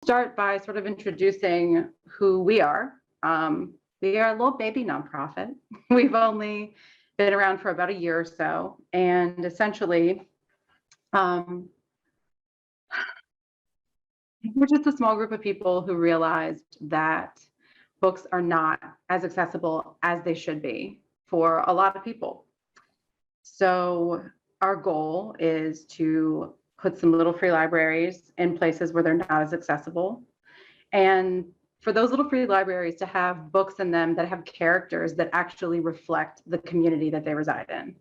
start by sort of introducing who we are. We are a little baby nonprofit. We've only been around for about a year or so, and essentially, we're just a small group of people who realized that books are not as accessible as they should be for a lot of people. So our goal is to put some little free libraries in places where they're not as accessible. And for those little free libraries to have books in them that have characters that actually reflect the community that they reside in.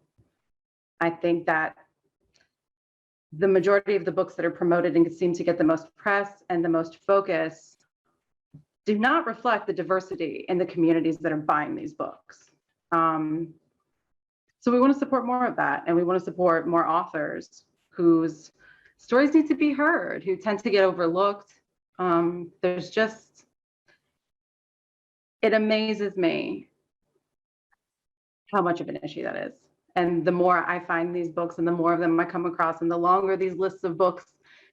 I think that the majority of the books that are promoted and seem to get the most press and the most focus do not reflect the diversity in the communities that are buying these books. So we want to support more of that, and we want to support more authors whose stories need to be heard, who tend to get overlooked. There's just, it amazes me how much of an issue that is. And the more I find these books and the more of them I come across, and the longer these lists of books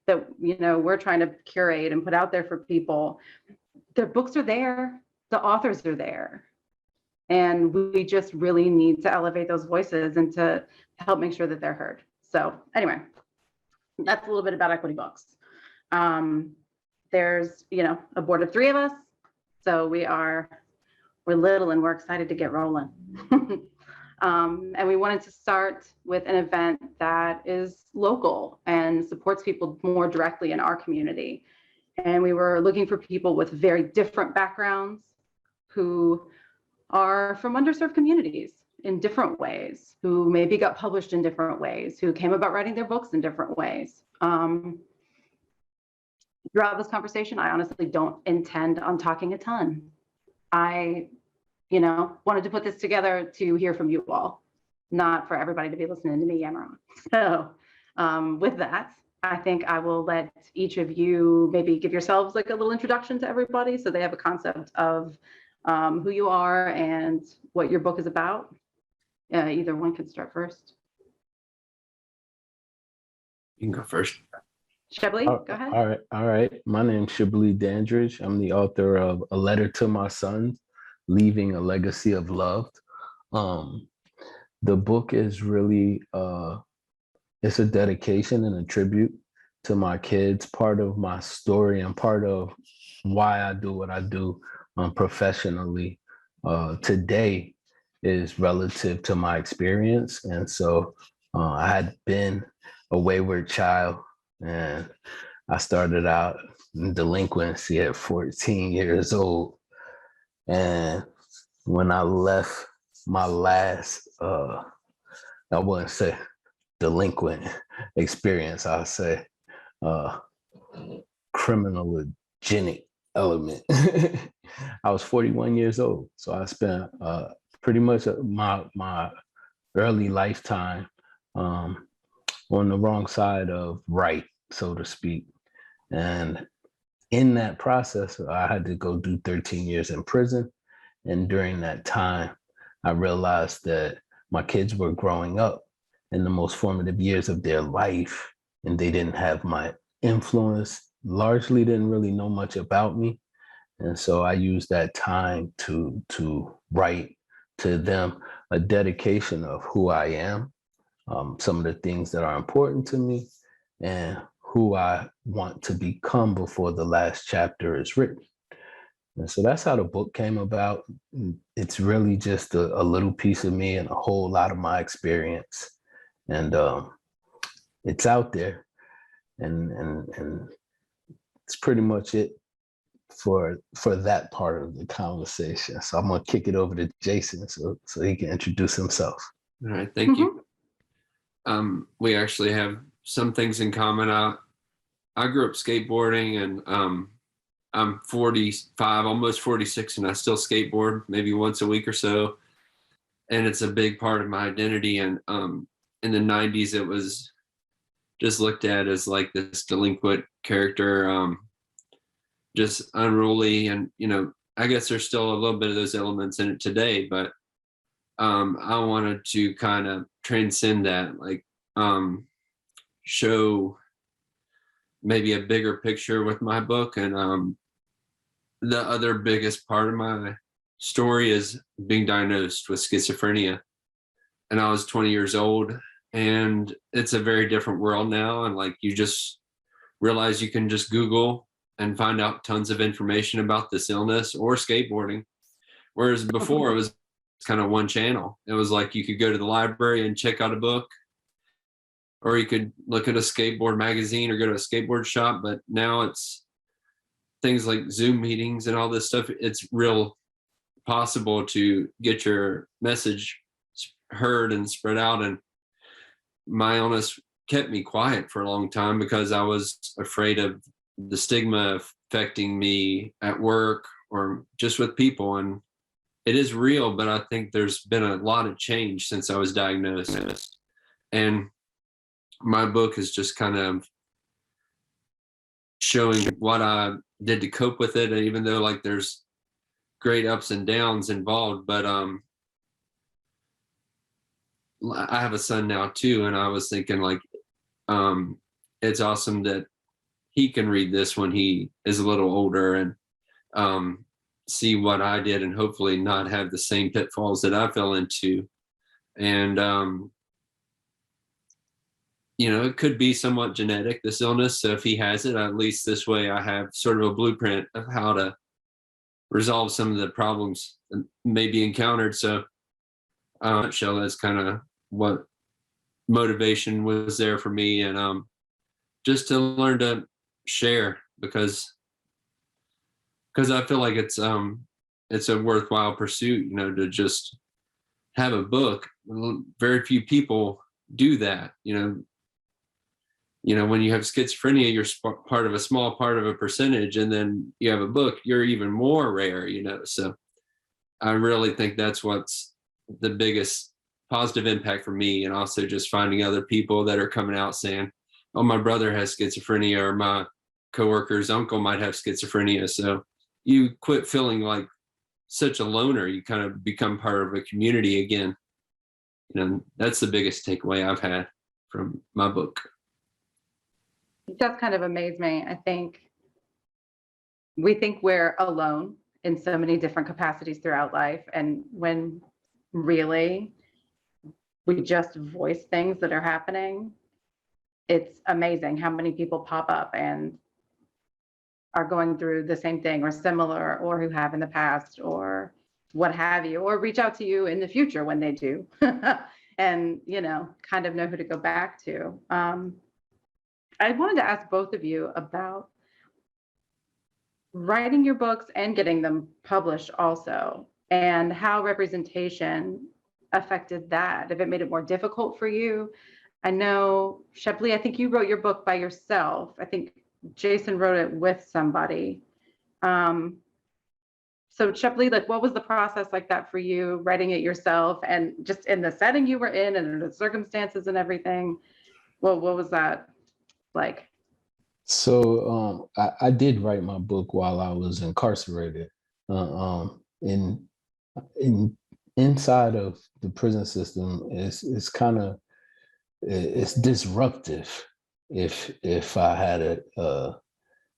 that, you know, we're trying to curate and put out there for people, the books are there, the authors are there. And we just really need to elevate those voices and to help make sure that they're heard. So anyway, that's a little bit about Equity Books. There's, you know, a board of 3 of us. So we're little and we're excited to get rolling. And we wanted to start with an event that is local and supports people more directly in our community. And we were looking for people with very different backgrounds who are from underserved communities in different ways, who maybe got published in different ways, who came about writing their books in different ways. Throughout this conversation, I honestly don't intend on talking a ton. I, you know, wanted to put this together to hear from you all, not for everybody to be listening to me yammer on. So with that, I think I will let each of you maybe give yourselves like a little introduction to everybody so they have a concept of who you are and what your book is about. Either one can start first. You can go first. Chablis, go ahead. All right. My name's Chablis Dandridge. I'm the author of A Letter to My Sons, Leaving a Legacy of Love. The book is really, it's a dedication and a tribute to my kids, part of my story and part of why I do what I do professionally today is relative to my experience. And so I had been a wayward child, and I started out in delinquency at 14 years old. And when I left my last, I wouldn't say delinquent experience, I'll say criminogenic element. I was 41 years old. So I spent pretty much my early lifetime on the wrong side of right, so to speak. And in that process, I had to go do 13 years in prison. And during that time, I realized that my kids were growing up in the most formative years of their life, and they didn't have my influence, largely didn't really know much about me. And so I used that time to write to them a dedication of who I am, some of the things that are important to me, and who I want to become before the last chapter is written. And so that's how the book came about. It's really just a little piece of me and a whole lot of my experience. And it's out there. And it's pretty much it for that part of the conversation. So I'm gonna kick it over to Jason so he can introduce himself. All right, thank you. We actually have some things in common. I grew up skateboarding, and I'm 45, almost 46, and I still skateboard maybe once a week or so. And it's a big part of my identity. And in the 90s, it was just looked at as like this delinquent character, just unruly. And, you know, I guess there's still a little bit of those elements in it today, but I wanted to kind of transcend that, like show maybe a bigger picture with my book. And the other biggest part of my story is being diagnosed with schizophrenia. And I was 20 years old, and it's a very different world now. And like, you just realize you can just Google and find out tons of information about this illness or skateboarding. Whereas before it was kind of one channel. It was like you could go to the library and check out a book, or you could look at a skateboard magazine or go to a skateboard shop. But now it's things like Zoom meetings and all this stuff. It's real possible to get your message heard and spread out. And my illness kept me quiet for a long time because I was afraid of the stigma affecting me at work or just with people. And it is real, but I think there's been a lot of change since I was diagnosed. And my book is just kind of showing what I did to cope with it. And even though like there's great ups and downs involved, but I have a son now too, and I was thinking like it's awesome that he can read this when he is a little older and see what I did, and hopefully not have the same pitfalls that I fell into. And you know, it could be somewhat genetic, this illness. So if he has it, at least this way I have sort of a blueprint of how to resolve some of the problems that may be encountered. So nutshell, that's kind of what motivation was there for me. And just to learn to share, because I feel like it's a worthwhile pursuit, you know, to just have a book. Very few people do that, you know, when you have schizophrenia, you're part of a small part of a percentage, and then you have a book, you're even more rare, you know. So I really think that's what's the biggest positive impact for me. And also just finding other people that are coming out saying, oh, my brother has schizophrenia, or my coworker's uncle might have schizophrenia. So you quit feeling like such a loner. You kind of become part of a community again. You know, that's the biggest takeaway I've had from my book. It does kind of amaze me. I think we think we're alone in so many different capacities throughout life. And when really we just voice things that are happening, it's amazing how many people pop up and are going through the same thing or similar, or who have in the past, or what have you, or reach out to you in the future when they do. And, you know, kind of know who to go back to. I wanted to ask both of you about writing your books and getting them published also, and how representation affected that, if it made it more difficult for you. I know, Chablis, I think you wrote your book by yourself. I think Jason wrote it with somebody. So Chablis, like, what was the process like that for you, writing it yourself, and just in the setting you were in and the circumstances and everything? Well, what was that like? So I did write my book while I was incarcerated. Inside of the prison system, it's kind of, it's disruptive. If I had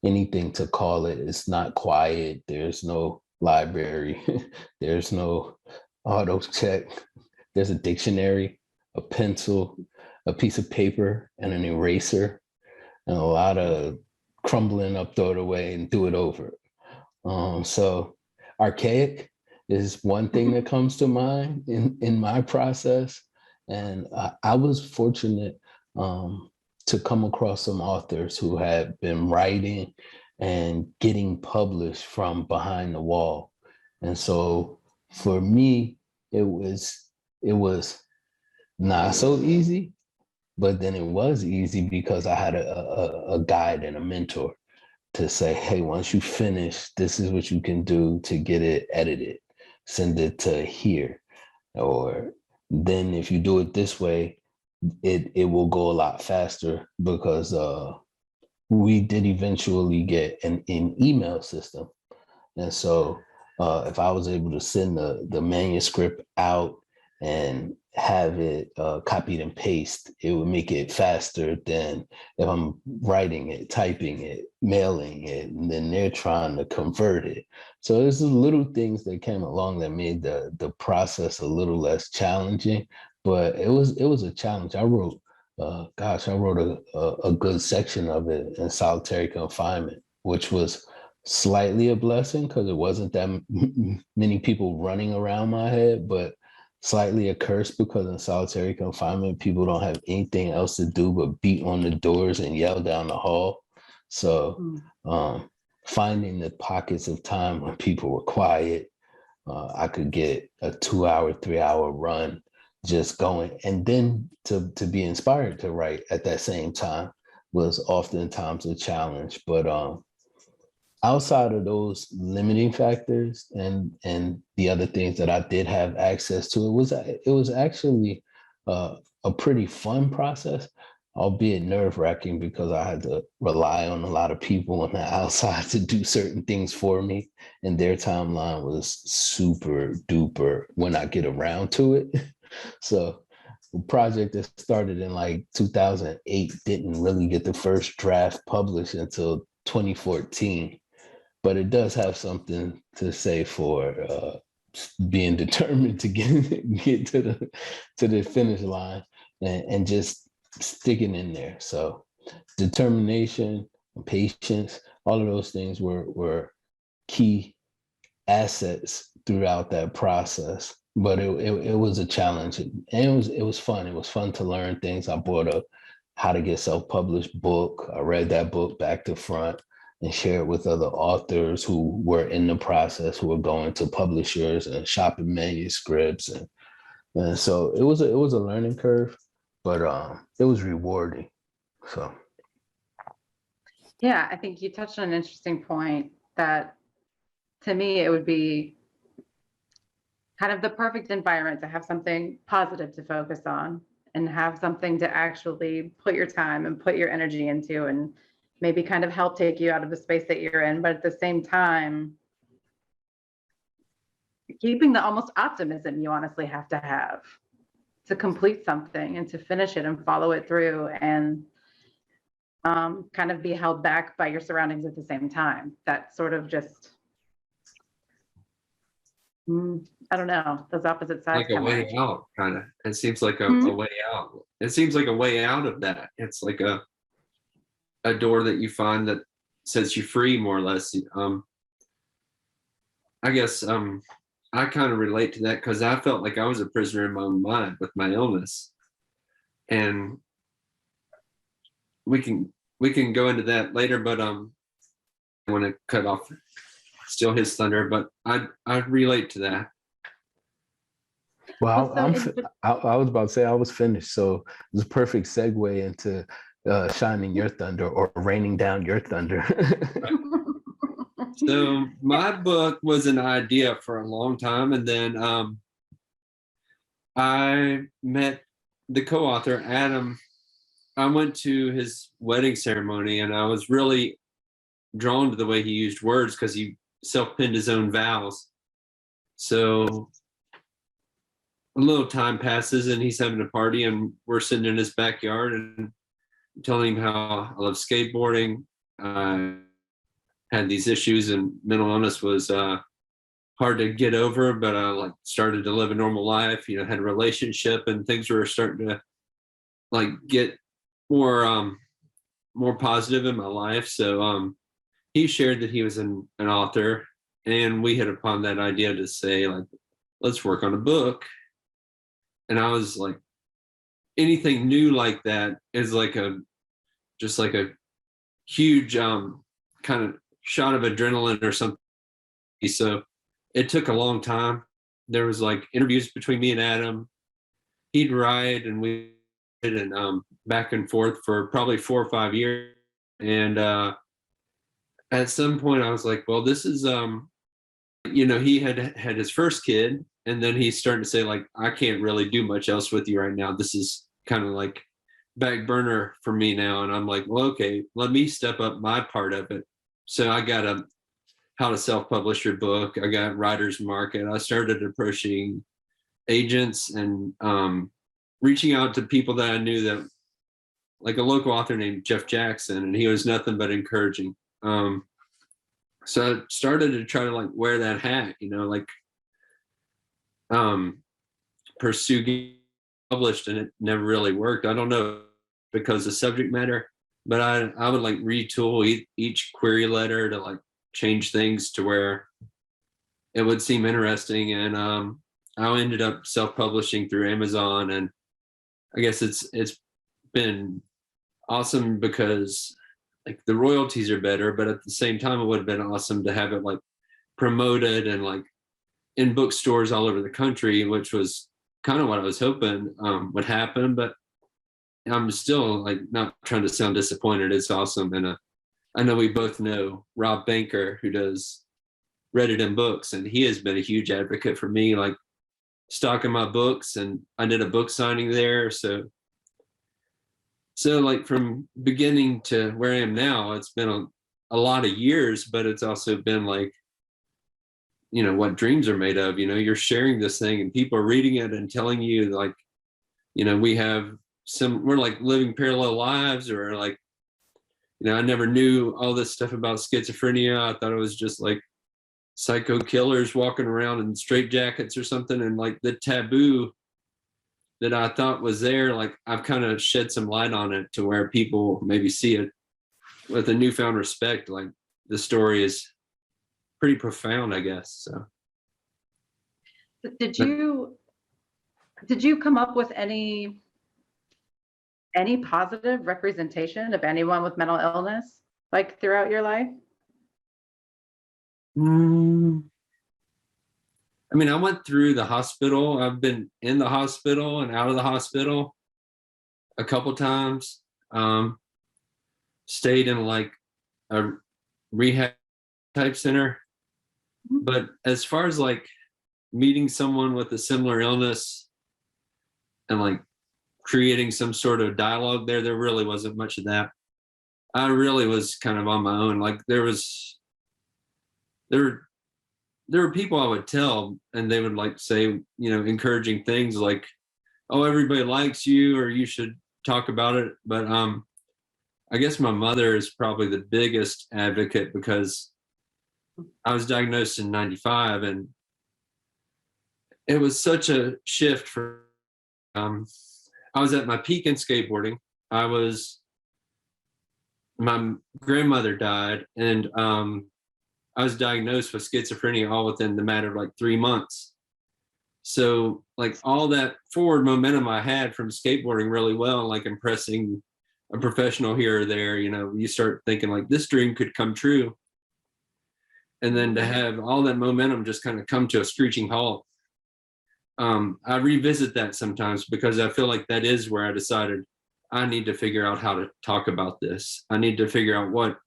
anything to call it, it's not quiet. There's no library. There's no auto check. There's a dictionary, a pencil, a piece of paper, and an eraser, and a lot of crumbling up, throw it away, and do it over. So archaic is one thing that comes to mind in my process. And I was fortunate to come across some authors who had been writing and getting published from behind the wall. And so for me, it was not so easy, but then it was easy because I had a guide and a mentor to say, hey, once you finish, this is what you can do to get it edited, send it to here. Or then if you do it this way, it will go a lot faster, because we did eventually get an email system. And so if I was able to send the manuscript out and have it copied and paste. It would make it faster than if I'm writing it, typing it, mailing it, and then they're trying to convert it. So there's the little things that came along that made the process a little less challenging, but it was a challenge. I wrote, I wrote a good section of it in solitary confinement, which was slightly a blessing because it wasn't that many people running around my head, but slightly a curse because in solitary confinement, people don't have anything else to do but beat on the doors and yell down the hall. So finding the pockets of time when people were quiet, I could get a 2-hour, 3-hour run just going. And then to be inspired to write at that same time was oftentimes a challenge. But outside of those limiting factors and the other things that I did have access to, it was actually a pretty fun process, albeit nerve-wracking because I had to rely on a lot of people on the outside to do certain things for me, and their timeline was super duper when I get around to it. So a project that started in like 2008 didn't really get the first draft published until 2014. But it does have something to say for being determined to get to the finish line and just sticking in there. So determination, patience, all of those things were key assets throughout that process. But it was a challenge, and it was fun. It was fun to learn things. I bought a How to Get Self-Published book. I read that book back to front and share it with other authors who were in the process, who were going to publishers and shopping manuscripts. And so it was a learning curve, but it was rewarding. So. Yeah, I think you touched on an interesting point that to me, it would be kind of the perfect environment to have something positive to focus on and have something to actually put your time and put your energy into and maybe kind of help take you out of the space that you're in. But at the same time, keeping the almost optimism you honestly have to complete something and to finish it and follow it through and kind of be held back by your surroundings at the same time. That sort of just, I don't know, those opposite sides. Like a way out, kind of. It seems like a way out. It seems like a way out of that. It's like a door that you find that sets you free, more or less. I guess I kind of relate to that because I felt like I was a prisoner in my own mind with my illness, and we can go into that later. But I want to cut off still his thunder, but I relate to that. Well, I was about to say I was finished, so it was a perfect segue into shining your thunder or raining down your thunder. So my book was an idea for a long time, and then I met the co-author, Adam. I went to his wedding ceremony, and I was really drawn to the way he used words because he self-penned his own vows. So a little time passes, and he's having a party, and we're sitting in his backyard, and telling him how I love skateboarding. I had these issues, and mental illness was hard to get over, but I started to live a normal life, had a relationship, and things were starting to get more positive in my life. So he shared that he was an author, and we hit upon that idea to say, let's work on a book. And I was like, anything new like that is just like a huge kind of shot of adrenaline or something. So it took a long time. There was interviews between me and Adam. He'd write, and we did and back and forth for probably 4 or 5 years. And at some point I was like, well, this is he had his first kid, and then he's starting to say, I can't really do much else with you right now. This is kind of back burner for me now. And I'm like, well, okay, let me step up my part of it. So I got How to Self-Publish Your Book. I got Writer's Market. I started approaching agents and reaching out to people that I knew, that like a local author named Jeff Jackson, and he was nothing but encouraging. So I started to try to like wear that hat, like pursue getting published, and it never really worked. I don't know, because the subject matter, but I would like retool each query letter to like change things to where it would seem interesting. And I ended up self-publishing through Amazon, and I guess it's been awesome because like the royalties are better, but at the same time, it would have been awesome to have it like promoted and like in bookstores all over the country, which was kind of what I was hoping would happen. But I'm still like not trying to sound disappointed. It's awesome. And I know we both know Rob Banker, who does Reddit and Books, and he has been a huge advocate for me, like stocking my books, and I did a book signing there. So like from beginning to where I am now, it's been a lot of years, but it's also been like, what dreams are made of. You're sharing this thing and people are reading it and telling you like, we're like living parallel lives, or like, I never knew all this stuff about schizophrenia. I thought it was just like psycho killers walking around in straitjackets or something. And like the taboo that I thought was there, like I've kind of shed some light on it to where people maybe see it with a newfound respect. Like the story is pretty profound, I guess. So did you come up with any positive representation of anyone with mental illness like throughout your life? I mean, I went through the hospital. I've been in the hospital and out of the hospital a couple times. Stayed in like a rehab type center. But as far as like meeting someone with a similar illness and like creating some sort of dialogue there really wasn't much of that. I really was kind of on my own. Like there were people I would tell, and they would like say, encouraging things like, oh, everybody likes you, or you should talk about it. But I guess my mother is probably the biggest advocate, because I was diagnosed in 95, and it was such a shift for, I was at my peak in skateboarding. My grandmother died, and I was diagnosed with schizophrenia all within the matter of like 3 months. So like all that forward momentum I had from skateboarding really well, like impressing a professional here or there, you start thinking like this dream could come true. And then to have all that momentum just kind of come to a screeching halt. I revisit that sometimes, because I feel like that is where I decided I need to figure out how to talk about this. I need to figure out what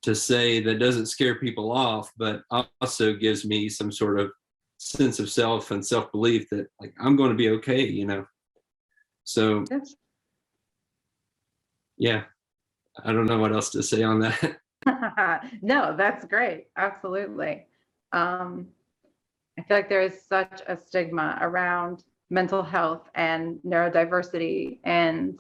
to say that doesn't scare people off, but also gives me some sort of sense of self and self-belief that like I'm going to be okay, So yeah, I don't know what else to say on that. No, that's great. Absolutely. I feel like there is such a stigma around mental health and neurodiversity, and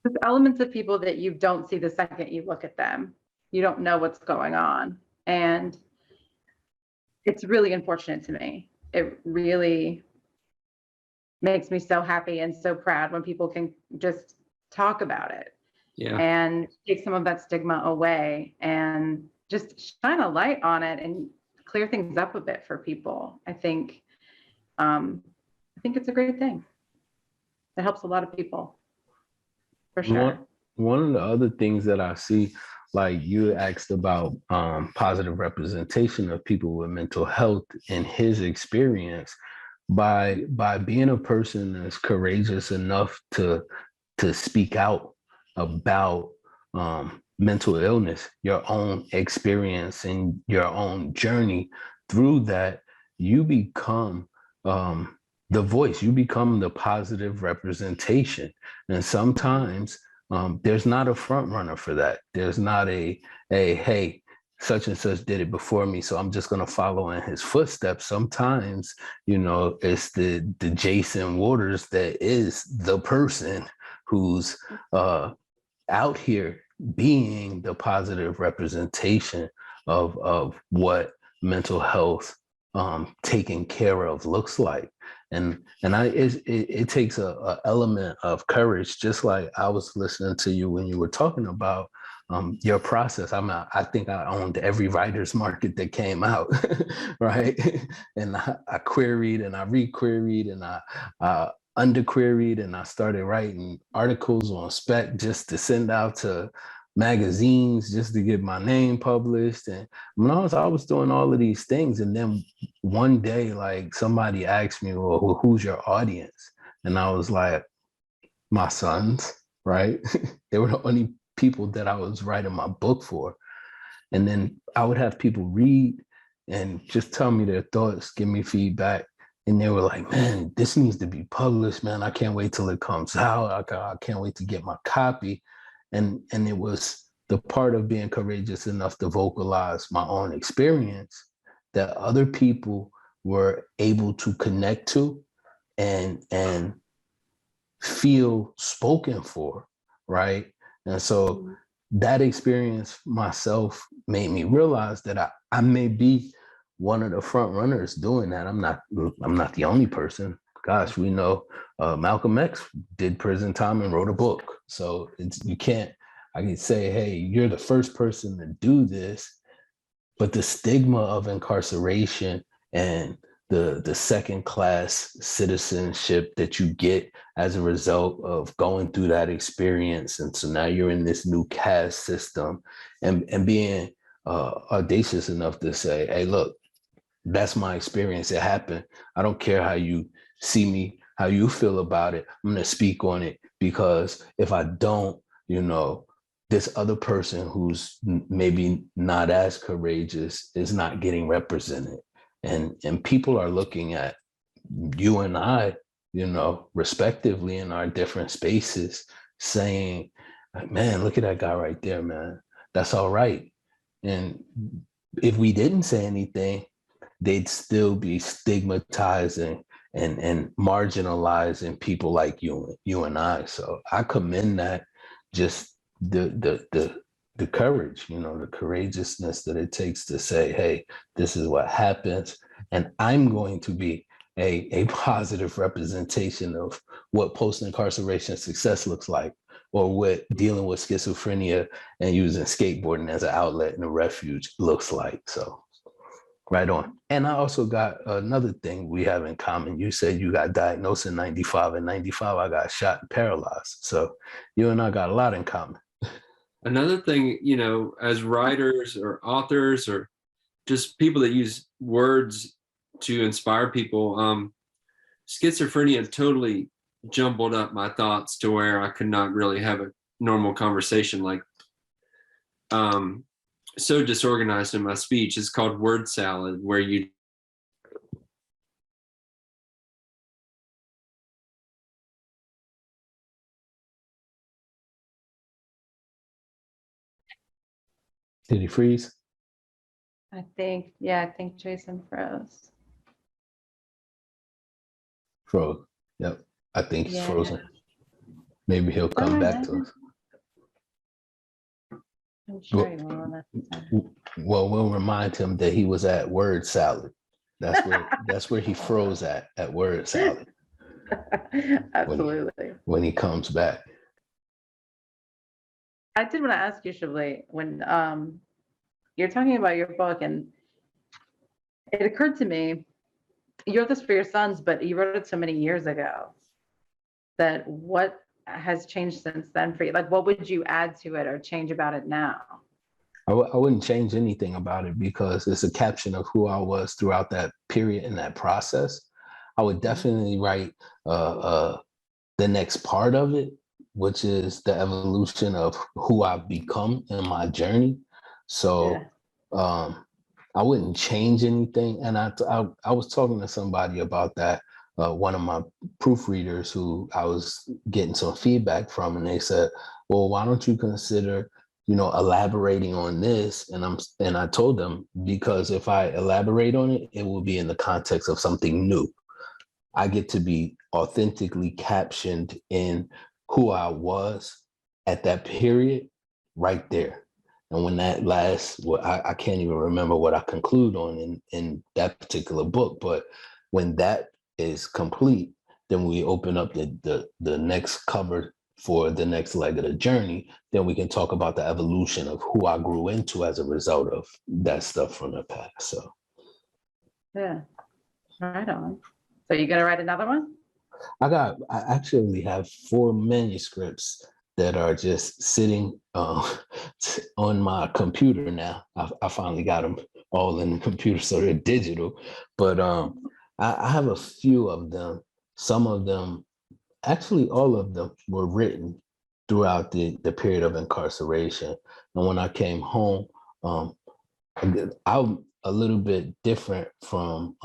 there's elements of people that you don't see the second you look at them. You don't know what's going on. And it's really unfortunate to me. It really makes me so happy and so proud when people can just talk about it. Yeah. And take some of that stigma away and just shine a light on it and clear things up a bit for people. I think it's a great thing. It helps a lot of people. For sure. One of the other things that I see, like you asked about positive representation of people with mental health in his experience, by being a person that's courageous enough to speak out about mental illness, your own experience and your own journey through that, you become the voice, you become the positive representation. And sometimes there's not a front runner for that. There's not a hey, such and such did it before me, so I'm just going to follow in his footsteps. Sometimes, it's the Jason Waters that is the person who's out here being the positive representation of what mental health taken care of looks like. It takes a element of courage, just like I was listening to you when you were talking about your process. I think I owned every writer's market that came out, right? And I queried and I requeried and I underqueried, and I started writing articles on spec just to send out to magazines just to get my name published. And when I was doing all of these things, and then one day, like, somebody asked me, well, who's your audience? And I was like, my sons, right? They were the only people that I was writing my book for. And then I would have people read and just tell me their thoughts, give me feedback. And they were like, man, this needs to be published, man. I can't wait till it comes out. I can't wait to get my copy. And it was the part of being courageous enough to vocalize my own experience that other people were able to connect to and feel spoken for, right? And so that experience myself made me realize that I may be one of the front runners doing that. I'm not the only person. Gosh, we know Malcolm X did prison time and wrote a book. So I can say, hey, you're the first person to do this, but the stigma of incarceration and the second class citizenship that you get as a result of going through that experience. And so now you're in this new caste system, and being audacious enough to say, hey, look, that's my experience. It happened. I don't care how you see me, how you feel about it. I'm going to speak on it, because if I don't, this other person who's maybe not as courageous is not getting represented. And people are looking at you and I, respectively, in our different spaces, saying, man, look at that guy right there, man. That's all right. And if we didn't say anything, they'd still be stigmatizing and marginalizing people like you and I. So I commend that, just the courage, the courageousness that it takes to say, hey, this is what happens, and I'm going to be a positive representation of what post-incarceration success looks like, or what dealing with schizophrenia and using skateboarding as an outlet and a refuge looks like. So right on. And I also got another thing we have in common. You said you got diagnosed in 95. In 95, I got shot and paralyzed. So you and I got a lot in common. Another thing, as writers or authors or just people that use words to inspire people, schizophrenia totally jumbled up my thoughts to where I could not really have a normal conversation. Like, so disorganized in my speech. It's called word salad, where you Did he freeze? I think Jason froze. Froze. Yep. I think he's Yeah. frozen. Maybe he'll come back to us. I'm sure he will. Well, we'll remind him that he was at word salad. That's where he froze at word salad. Absolutely. When he comes back. I did want to ask you, Chablis, when you're talking about your book, and it occurred to me, you wrote this for your sons, but you wrote it so many years ago, that what has changed since then for you? Like, what would you add to it or change about it now? I wouldn't change anything about it, because it's a caption of who I was throughout that period and that process. I would definitely write the next part of it, which is the evolution of who I've become in my journey. So I wouldn't change anything. And I was talking to somebody about that, one of my proofreaders who I was getting some feedback from, and they said, well, why don't you consider elaborating on this. And I told them, because if I elaborate on it, it will be in the context of something new. I get to be authentically captioned in who I was at that period right there. And when that lasts, well, I can't even remember what I conclude on in that particular book, but when that is complete, then we open up the next cover for the next leg of the journey. Then we can talk about the evolution of who I grew into as a result of that stuff from the past. So Yeah, right on. So you gonna write another one? I actually have 4 manuscripts that are just sitting on my computer now. I finally got them all in the computer, so they're digital. But I have a few of them. Some of them, actually all of them, were written throughout the period of incarceration. And when I came home, I'm a little bit different from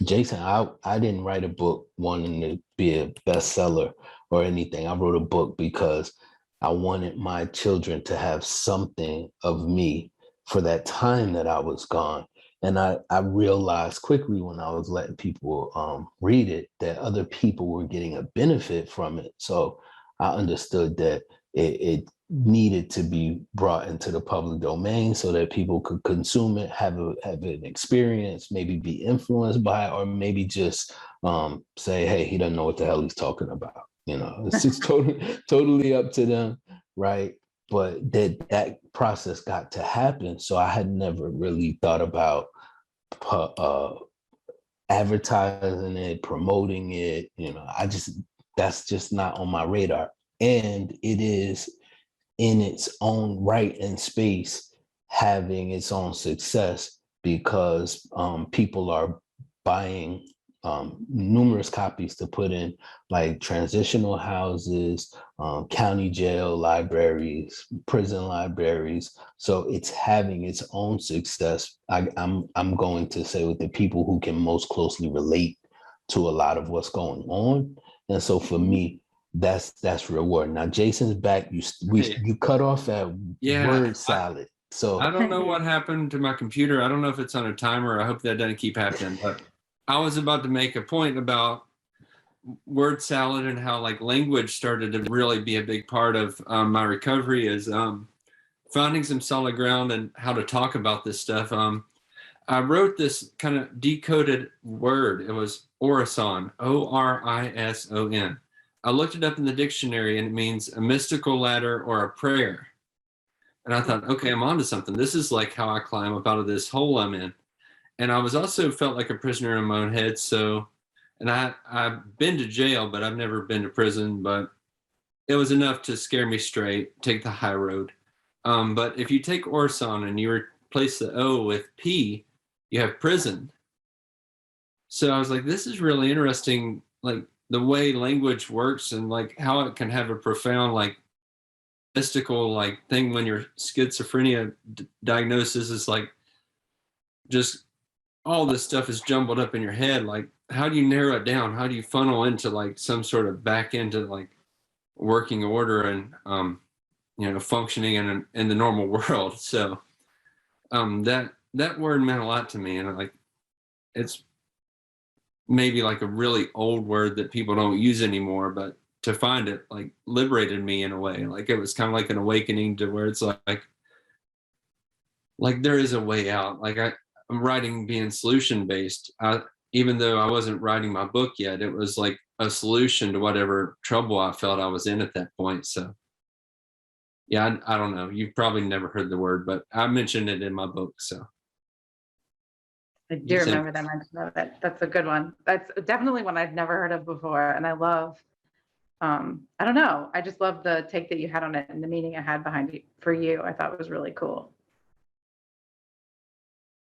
Jason. I didn't write a book wanting to be a bestseller or anything. I wrote a book because I wanted my children to have something of me for that time that I was gone. And I realized quickly when I was letting people read it that other people were getting a benefit from it. So I understood that it needed to be brought into the public domain so that people could consume it, have an experience, maybe be influenced by it, or maybe just say, hey, he doesn't know what the hell he's talking about. It's just totally up to them, right? But that process got to happen. So I had never really thought about advertising it, promoting it. That's just not on my radar. And it is in its own right and space having its own success because people are buying numerous copies to put in like transitional houses, county jail libraries, prison libraries. So it's having its own success. I'm going to say with the people who can most closely relate to a lot of what's going on. And so for me, that's reward. Now Jason's back. You cut off at word salad. So I don't know what happened to my computer. I don't know if it's on a timer. I hope that doesn't keep happening. But I was about to make a point about word salad and how like language started to really be a big part of my recovery is finding some solid ground and how to talk about this stuff. I wrote this kind of decoded word. It was orison, Orison. I looked it up in the dictionary and it means a mystical ladder or a prayer. And I thought, okay, I'm onto something. This is like how I climb up out of this hole I'm in. And I was also felt like a prisoner in my own head. So, and I've been to jail, but I've never been to prison, but it was enough to scare me straight, take the high road. But if you take orison and you replace the O with P, you have prison. So I was like, this is really interesting, like the way language works and like how it can have a profound, like mystical, like thing when your schizophrenia diagnosis is like just all this stuff is jumbled up in your head. Like, how do you narrow it down? How do you funnel into like some sort of back into like working order and functioning in the normal world? So that word meant a lot to me, and like it's maybe like a really old word that people don't use anymore, but to find it like liberated me in a way. Like it was kind of like an awakening to where it's like there is a way out. Like I'm writing being solution based. Even though I wasn't writing my book yet, it was like a solution to whatever trouble I felt I was in at that point. So yeah, I don't know. You've probably never heard the word, but I mentioned it in my book. So I do remember that mention of it. That's a good one. That's definitely one I've never heard of before. And I love, I don't know. I just love the take that you had on it and the meaning it had behind it for you. I thought it was really cool.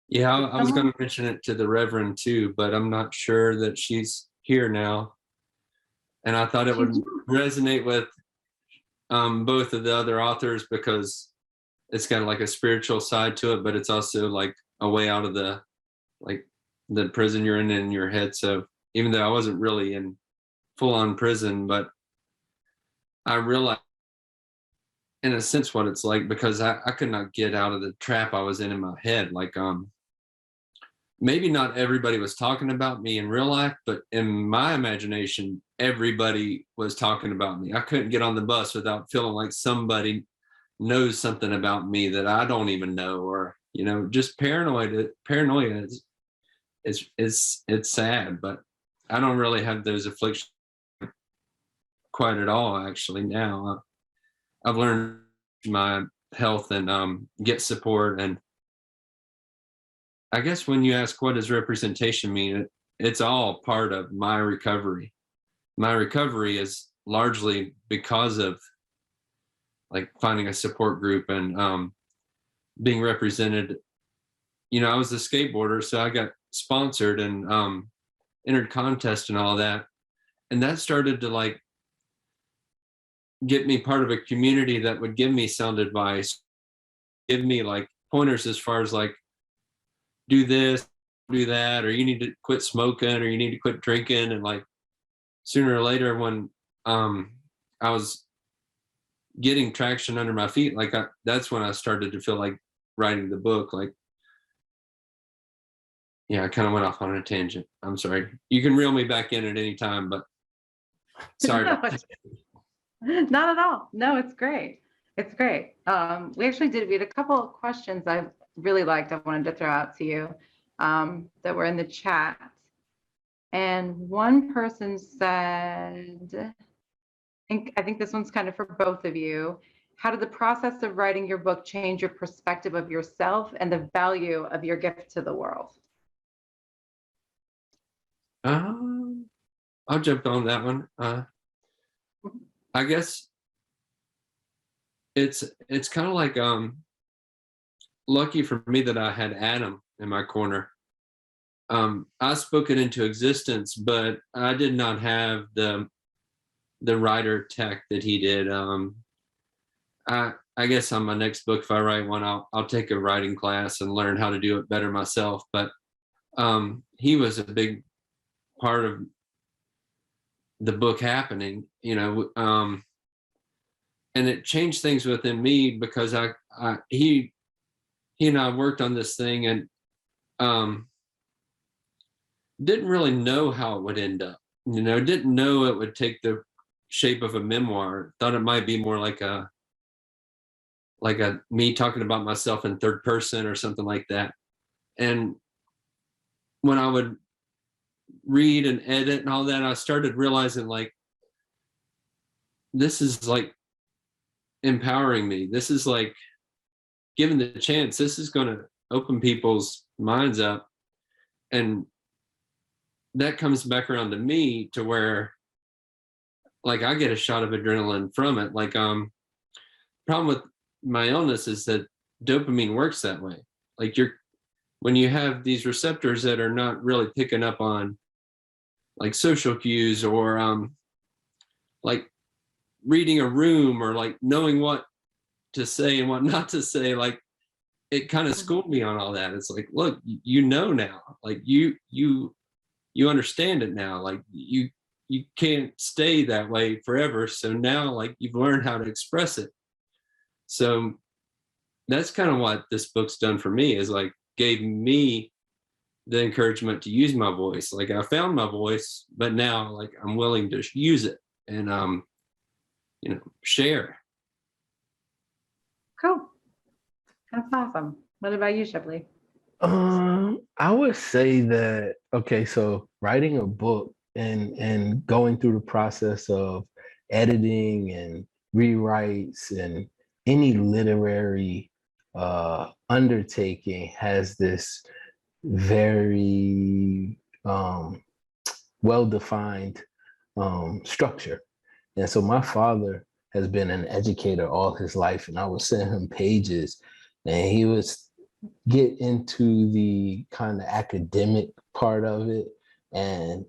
Yeah, I was going to mention it to the Reverend too, but I'm not sure that she's here now. And I thought it would resonate with both of the other authors because it's got like a spiritual side to it, but it's also like a way out of the prison you're in your head. So even though I wasn't really in full on prison, but I realized in a sense what it's like, because I could not get out of the trap I was in my head. Like, maybe not everybody was talking about me in real life, but in my imagination, everybody was talking about me. I couldn't get on the bus without feeling like somebody knows something about me that I don't even know, or, you know, just paranoia is it's sad, but I don't really have those afflictions quite at all. Actually, now I've learned my health and get support. And I guess when you ask what does representation mean, it's all part of my recovery. My recovery is largely because of like finding a support group and being represented. You know, I was a skateboarder, so I got sponsored and entered contests and all that. And that started to like get me part of a community that would give me sound advice, give me like pointers as far as like, do this, do that, or you need to quit smoking, or you need to quit drinking. And like sooner or later, when I was getting traction under my feet, like that's when I started to feel like writing the book. Like, yeah, I kind of went off on a tangent. I'm sorry. You can reel me back in at any time, but sorry. Not at all. No, it's great. It's great. We had a couple of questions I really liked. I wanted to throw out to you that were in the chat. And one person said, I think this one's kind of for both of you. How did the process of writing your book change your perspective of yourself and the value of your gift to the world? I'll jump on that one. I guess it's kind of like lucky for me that I had Adam in my corner. I spoke it into existence, but I did not have the writer tech that he did. I guess on my next book, if I write one, I'll take a writing class and learn how to do it better myself. But he was a big part of the book happening, you know, and it changed things within me because he and I worked on this thing and didn't really know how it would end up, you know, didn't know it would take the shape of a memoir. Thought it might be more like a me talking about myself in third person or something like that. And when I would read and edit and all that, I started realizing like, this is like empowering me. This is like, given the chance, this is going to open people's minds up. And that comes back around to me to where like I get a shot of adrenaline from it. Like problem with my illness is that dopamine works that way. Like when you have these receptors that are not really picking up on like social cues or like reading a room or like knowing what to say and what not to say, like it kind of schooled me on all that. It's like, look, you know now, like you understand it now, like you can't stay that way forever. So now like you've learned how to express it. So that's kind of what this book's done for me, is like gave me the encouragement to use my voice. Like I found my voice, but now like I'm willing to use it and you know, share. Cool. That's awesome. What about you, Chablis? I would say that, okay, so writing a book and going through the process of editing and rewrites and any literary undertaking has this very well-defined structure. And so my father has been an educator all his life, and I would send him pages and he would get into the kind of academic part of it. And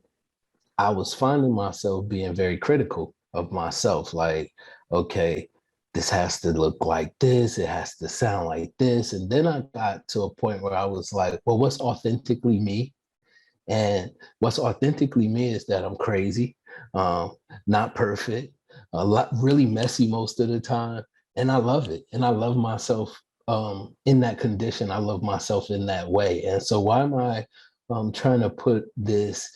I was finding myself being very critical of myself. Like, okay, this has to look like this. It has to sound like this. And then I got to a point where I was like, well, what's authentically me? And what's authentically me is that I'm crazy, not perfect, a lot really messy most of the time. and I love it. And I love myself in that condition. I love myself in that way. And so why am I trying to put this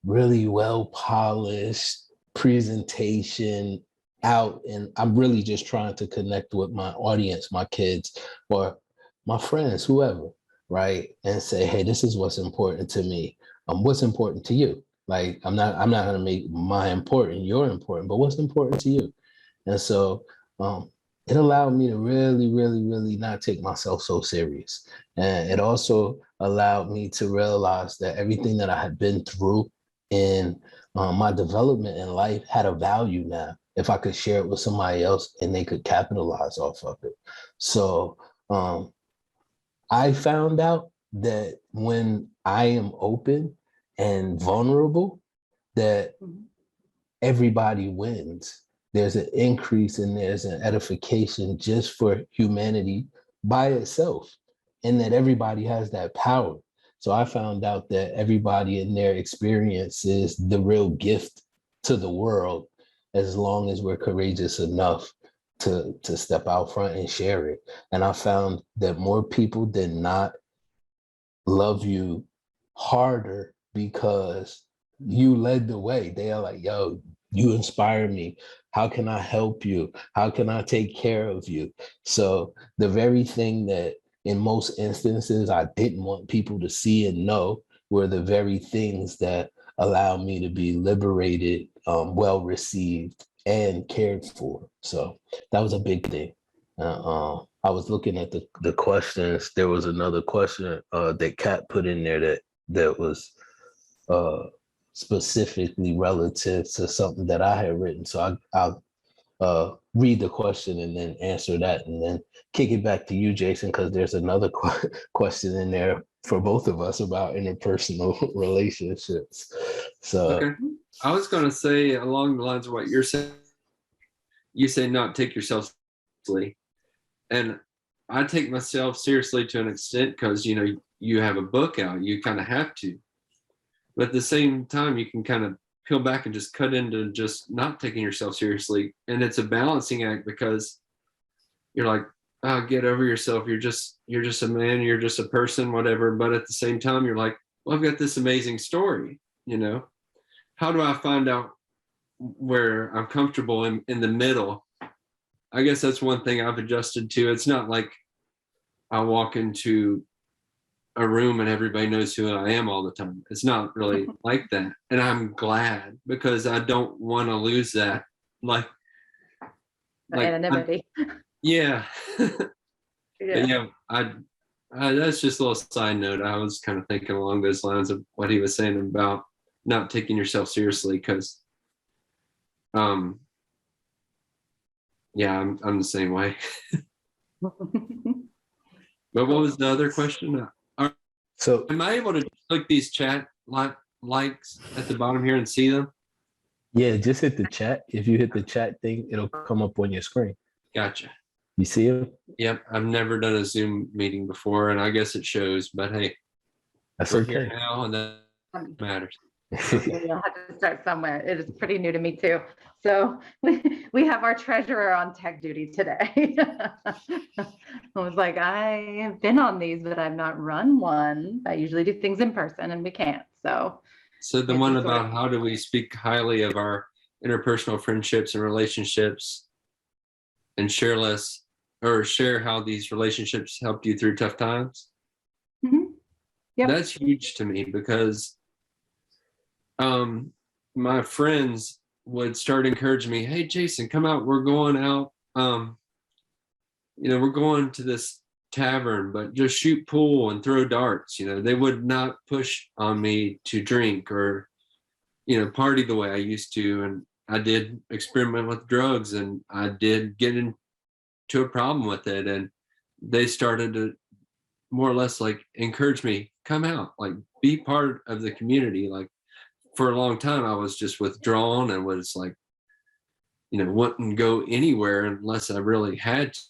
really well polished presentation out? And I'm really just trying to connect with my audience, my kids, or my friends, whoever, right? And say, hey, this is what's important to me. What's important to you? Like, I'm not gonna make my important, you're important, but what's important to you? And so it allowed me to really, really, really not take myself so serious. And it also allowed me to realize that everything that I had been through in my development in life had a value now if I could share it with somebody else and they could capitalize off of it. So I found out that when I am open and vulnerable, that everybody wins. There's an increase and there's an edification just for humanity by itself, and that everybody has that power. So I found out that everybody in their experience is the real gift to the world, as long as we're courageous enough to step out front and share it. And I found that more people did not love you harder because you led the way. They are like, yo, you inspire me. How can I help you? How can I take care of you? So the very thing that in most instances I didn't want people to see and know were the very things that allow me to be liberated, well received, and cared for. So that was a big thing. I was looking at the questions. There was another question that Kat put in there that was specifically relative to something that I had written. So I'll read the question and then answer that, and then kick it back to you, Jason, because there's another question in there for both of us about interpersonal relationships. So Okay. I was going to say along the lines of what you're saying. You say not take yourself seriously, and I take myself seriously to an extent because you have a book out, you kind of have to, but at the same time you can kind of peel back and just cut into just not taking yourself seriously, and it's a balancing act because you're like, oh, get over yourself, you're just a man, you're just a person, whatever, but at the same time you're like, well, I've got this amazing story, how do I find out where I'm comfortable in the middle? I guess that's one thing I've adjusted to. It's not like I walk into a room and everybody knows who I am all the time. It's not really like that. And I'm glad, because I don't want to lose that. Like Anonymity. Yeah. Yeah. I that's just a little side note. I was kind of thinking along those lines of what he was saying about not taking yourself seriously, because yeah, I'm the same way. But what was the other question? So am I able to click these chat likes at the bottom here and see them? yeah, just hit the chat. If you hit the chat thing, it'll come up on your screen. Gotcha. You see them? Yep. I've never done a Zoom meeting before, and I guess it shows, but hey, That's we're okay. here now, and that matters. You'll have to start somewhere. It is pretty new to me too. So we have our treasurer on tech duty today. I was like, I have been on these, but I've not run one. I usually do things in person and we can't. So the one about how do we speak highly of our interpersonal friendships and relationships and share how these relationships helped you through tough times. Mm-hmm. Yep. That's huge to me, because my friends would start encouraging me, hey Jason, come out, we're going out, we're going to this tavern, but just shoot pool and throw darts. They would not push on me to drink or party the way I used to. And I did experiment with drugs, and I did get into a problem with it, and they started to more or less like encourage me, come out, like be part of the community. Like for a long time I was just withdrawn and was like, wouldn't go anywhere unless I really had to.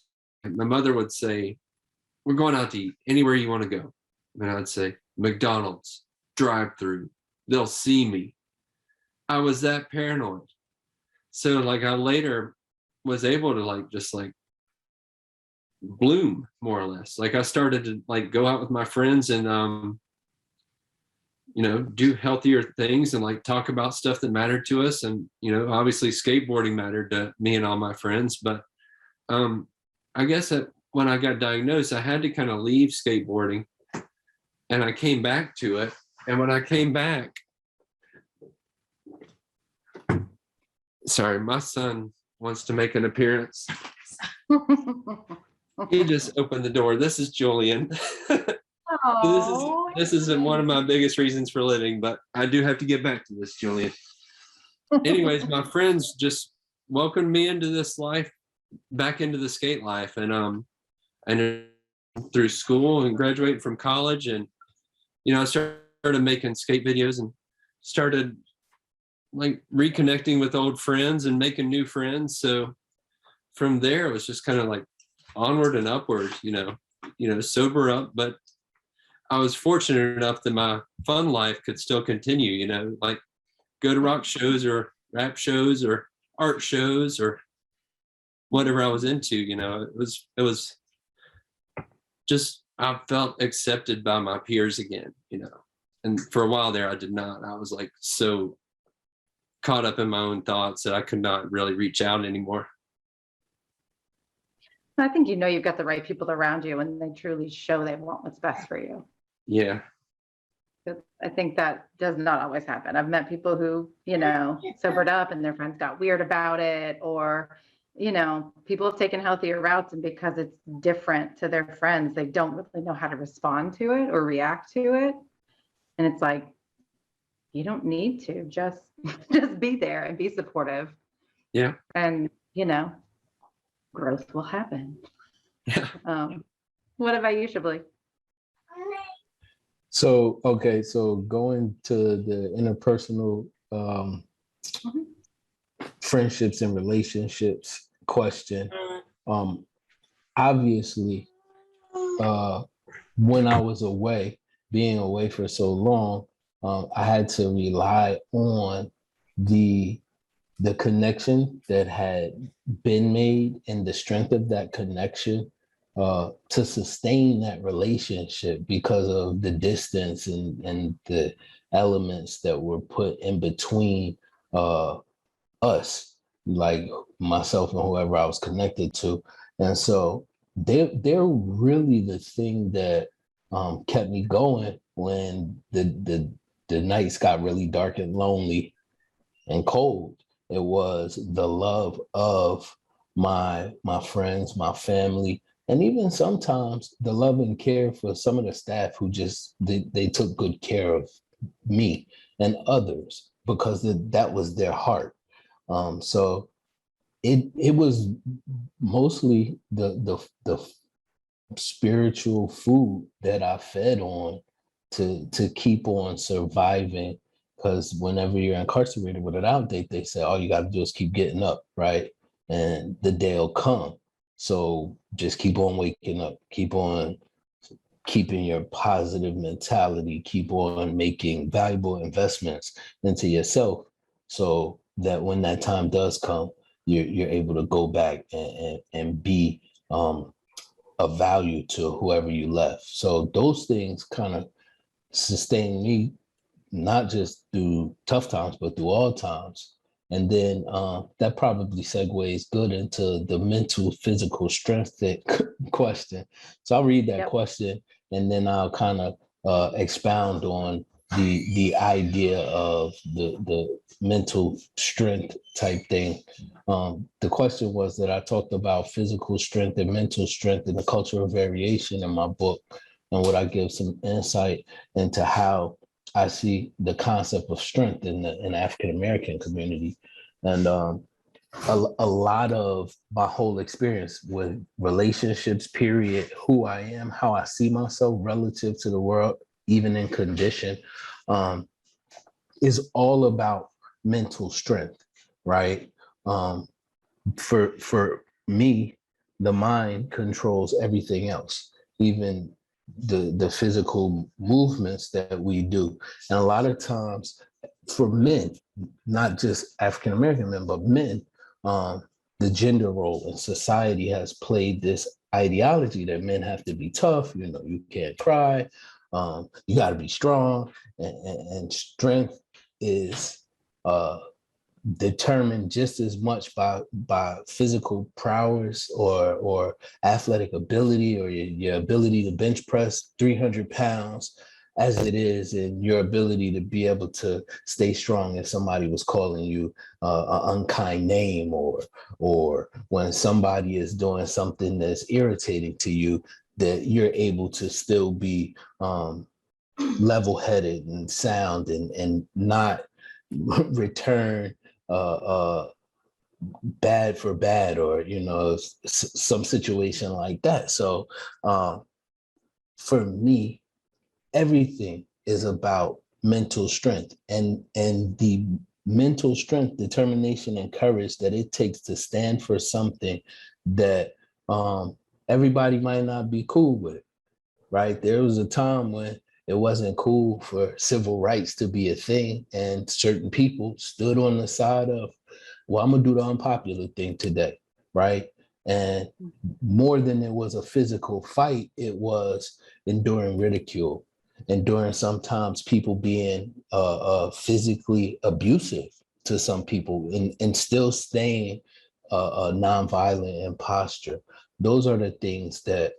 My mother would say, we're going out to eat, anywhere you want to go. And I'd say, McDonald's, drive-through, they'll see me. I was that paranoid. So like I later was able to just bloom, more or less. Like I started to like go out with my friends and do healthier things and like talk about stuff that mattered to us. And obviously skateboarding mattered to me and all my friends. But I guess that when I got diagnosed, I had to kind of leave skateboarding, and I came back to it. And when I came back, sorry, my son wants to make an appearance. He just opened the door. This is Julian. This isn't one of my biggest reasons for living, but I do have to get back to this, Julian. Anyways, my friends just welcomed me into this life, back into the skate life, and through school and graduating from college, and I started making skate videos and started like reconnecting with old friends and making new friends. So from there, it was just kind of like onward and upward, sober up. But I was fortunate enough that my fun life could still continue, like go to rock shows or rap shows or art shows or whatever I was into. It was just, I felt accepted by my peers again, and for a while there, I did not. I was like so caught up in my own thoughts that I could not really reach out anymore. I think you've got the right people around you, and they truly show they want what's best for you. Yeah. I think that does not always happen. I've met people who, sobered up and their friends got weird about it, or, people have taken healthier routes, and because it's different to their friends, they don't really know how to respond to it or react to it. And it's like, you don't need to just be there and be supportive. Yeah. And, growth will happen. Yeah. What about you, Chablis? So going to the interpersonal friendships and relationships question, obviously, when I was being away for so long, I had to rely on the connection that had been made and the strength of that connection to sustain that relationship because of the distance and the elements that were put in between us, like myself and whoever I was connected to. And so they're really the thing that kept me going when the nights got really dark and lonely and cold. It was the love of my friends, my family, and even sometimes the love and care for some of the staff who just they took good care of me and others because that was their heart. So it was mostly the spiritual food that I fed on to keep on surviving. Because whenever you're incarcerated with an outdate, they say all you got to do is keep getting up, right? And the day will come. So just keep on waking up, keep on keeping your positive mentality, keep on making valuable investments into yourself so that when that time does come, you're able to go back and be of value to whoever you left. So those things kind of sustain me, not just through tough times, but through all times. And then that probably segues good into the mental, physical strength question. So I'll read that question, and then I'll kind of expound on the idea of the mental strength type thing. The question was that I talked about physical strength and mental strength and the culture of variation in my book, and would I give some insight into how I see the concept of strength in the African-American community. And a lot of my whole experience with relationships, period, who I am, how I see myself relative to the world, even in condition, is all about mental strength, right? For me, the mind controls everything else, even the physical movements that we do. And a lot of times for men, not just African-American men, but men, the gender role in society has played this ideology that men have to be tough, you can't cry, you got to be strong, and strength is determined just as much by physical prowess or athletic ability or your ability to bench press 300 pounds as it is in your ability to be able to stay strong if somebody was calling you an unkind name, or when somebody is doing something that's irritating to you, that you're able to still be level-headed and sound and not return bad for bad, or some situation like that. So for me, everything is about mental strength and the mental strength, determination, and courage that it takes to stand for something that everybody might not be cool with, right? There was a time when it wasn't cool for civil rights to be a thing, and certain people stood on the side of, well, I'm gonna do the unpopular thing today, right? And more than it was a physical fight, it was enduring ridicule, enduring sometimes people being physically abusive to some people, and still staying nonviolent in posture. Those are the things that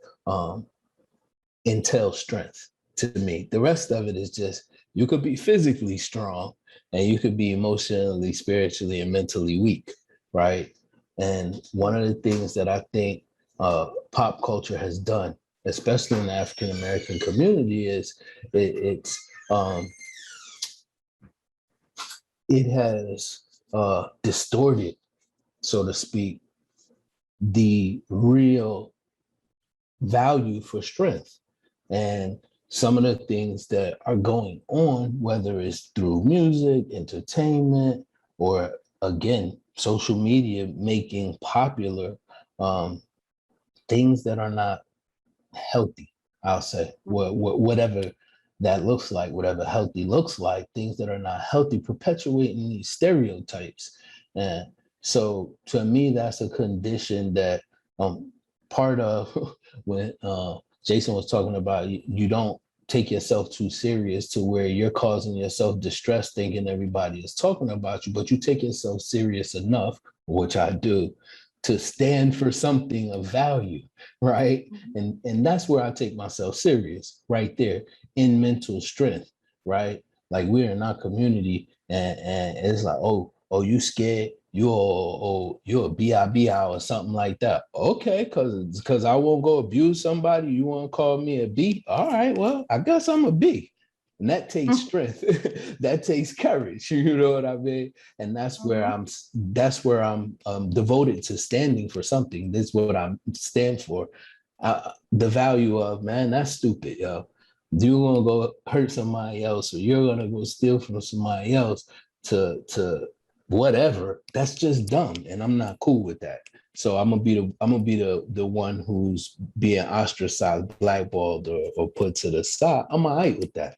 entail strength to me. The rest of it is just, you could be physically strong and you could be emotionally, spiritually, and mentally weak, right? And one of the things that I think pop culture has done, especially in the African American community, is it has distorted, so to speak, the real value for strength. And some of the things that are going on, whether it's through music, entertainment, or again, social media, making popular things that are not healthy, I'll say, whatever that looks like, whatever healthy looks like, things that are not healthy, perpetuating these stereotypes. And so to me, that's a condition that part of when Jason was talking about, you don't take yourself too serious to where you're causing yourself distress thinking everybody is talking about you, but you take yourself serious enough, which I do, to stand for something of value, right? And that's where I take myself serious, right there, in mental strength, right? Like, we're in our community and it's like, oh, you scared? You're a B.I.B.I. or something like that. Okay, because I won't go abuse somebody. You want to call me a B? All right, well, I guess I'm a B. And that takes strength. That takes courage. You know what I mean? And that's where I'm devoted to standing for something. This is what I stand for. The value of, man, that's stupid, yo. You're gonna go hurt somebody else, or you're gonna go steal from somebody else to whatever. That's just dumb, and I'm not cool with that. So I'm gonna be the one who's being ostracized, blackballed, or put to the side. I'm all right with that.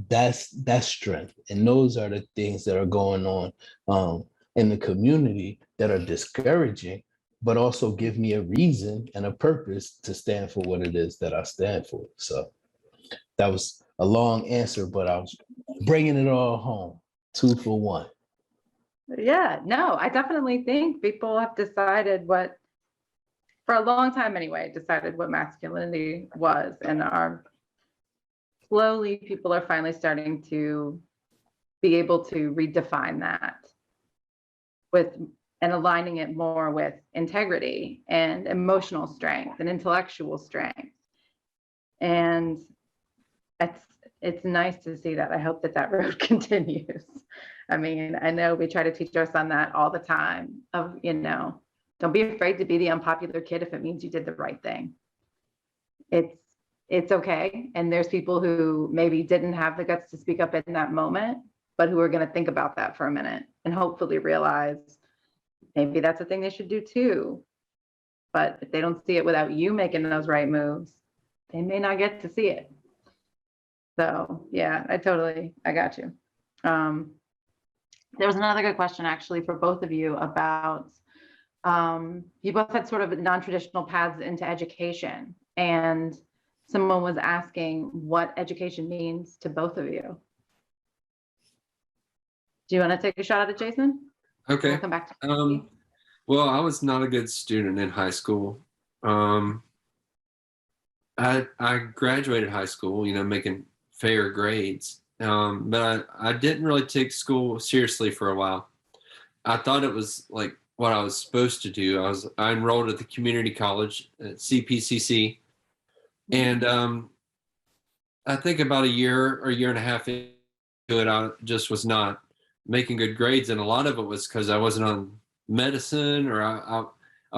That's strength, and those are the things that are going on in the community that are discouraging, but also give me a reason and a purpose to stand for what it is that I stand for. So that was a long answer, but I was bringing it all home. 2 for 1. Yeah, no, I definitely think people have decided for a long time anyway, decided what masculinity was, and slowly people are finally starting to be able to redefine that and aligning it more with integrity and emotional strength and intellectual strength. And it's nice to see that. I hope that road continues. I mean, I know we try to teach our son that all the time of, don't be afraid to be the unpopular kid if it means you did the right thing. It's okay. And there's people who maybe didn't have the guts to speak up in that moment, but who are going to think about that for a minute and hopefully realize maybe that's a thing they should do too. But if they don't see it without you making those right moves, they may not get to see it. So yeah, I got you. There was another good question actually for both of you about You both had sort of non-traditional paths into education, and someone was asking what education means to both of you. Do you want to take a shot at it, Jason? Okay. We'll come back to you. Well, I was not a good student in high school. I graduated high school, making fair grades. But I didn't really take school seriously for a while. I thought it was like what I was supposed to do. I enrolled at the community college at CPCC, and I think about a year or year and a half into it, I just was not making good grades, and a lot of it was because I wasn't on medicine, or I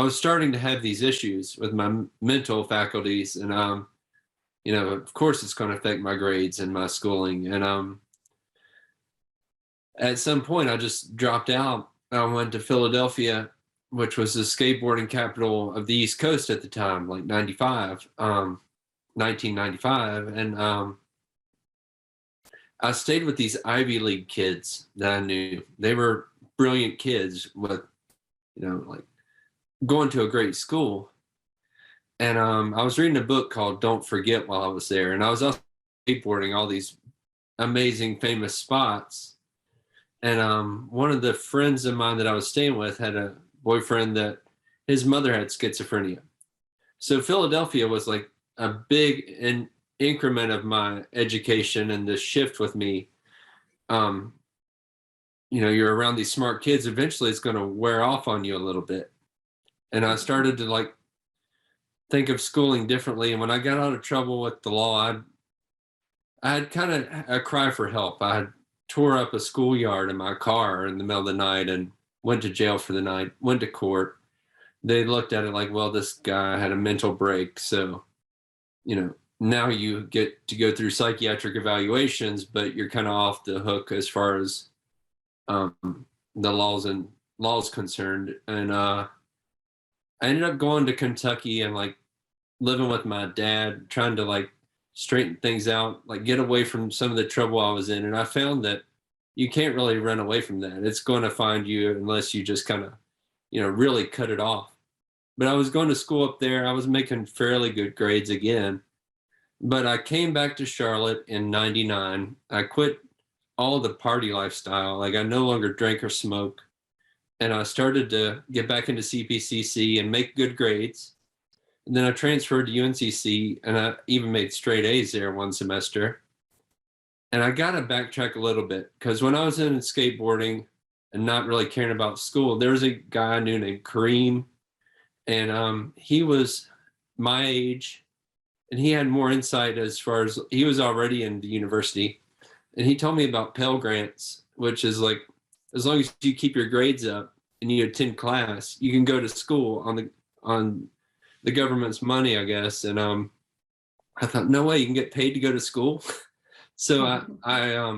was starting to have these issues with my mental faculties, and of course it's going to affect my grades and my schooling. And at some point I just dropped out. I went to Philadelphia, which was the skateboarding capital of the East Coast at the time, like 1995. And I stayed with these Ivy League kids that I knew. They were brilliant kids with, like going to a great school. And I was reading a book called Don't Forget while I was there. And I was also skateboarding all these amazing, famous spots. And one of the friends of mine that I was staying with had a boyfriend that his mother had schizophrenia. So Philadelphia was like a big increment of my education, and the shift with me. You're around these smart kids. Eventually, it's going to wear off on you a little bit. And I started to like think of schooling differently. And when I got out of trouble with the law, I had kind of a cry for help. I had tore up a schoolyard in my car in the middle of the night and went to jail for the night, went to court. They looked at it like, well, this guy had a mental break. So, now you get to go through psychiatric evaluations, but you're kind of off the hook as far as the laws concerned. And I ended up going to Kentucky and like living with my dad, trying to like straighten things out, like get away from some of the trouble I was in. And I found that you can't really run away from that. It's going to find you unless you just kind of, really cut it off. But I was going to school up there. I was making fairly good grades again. But I came back to Charlotte in 99. I quit all the party lifestyle. Like I no longer drank or smoke. And I started to get back into CPCC and make good grades. And then I transferred to UNCC, and I even made straight A's there one semester. And I got to backtrack a little bit, because when I was in skateboarding and not really caring about school, there was a guy I knew named Kareem, and he was my age, and he had more insight as far as he was already in the university. And he told me about Pell Grants, which is like, as long as you keep your grades up and you attend class, you can go to school on the government's money, I guess. And I thought, no way, you can get paid to go to school. So I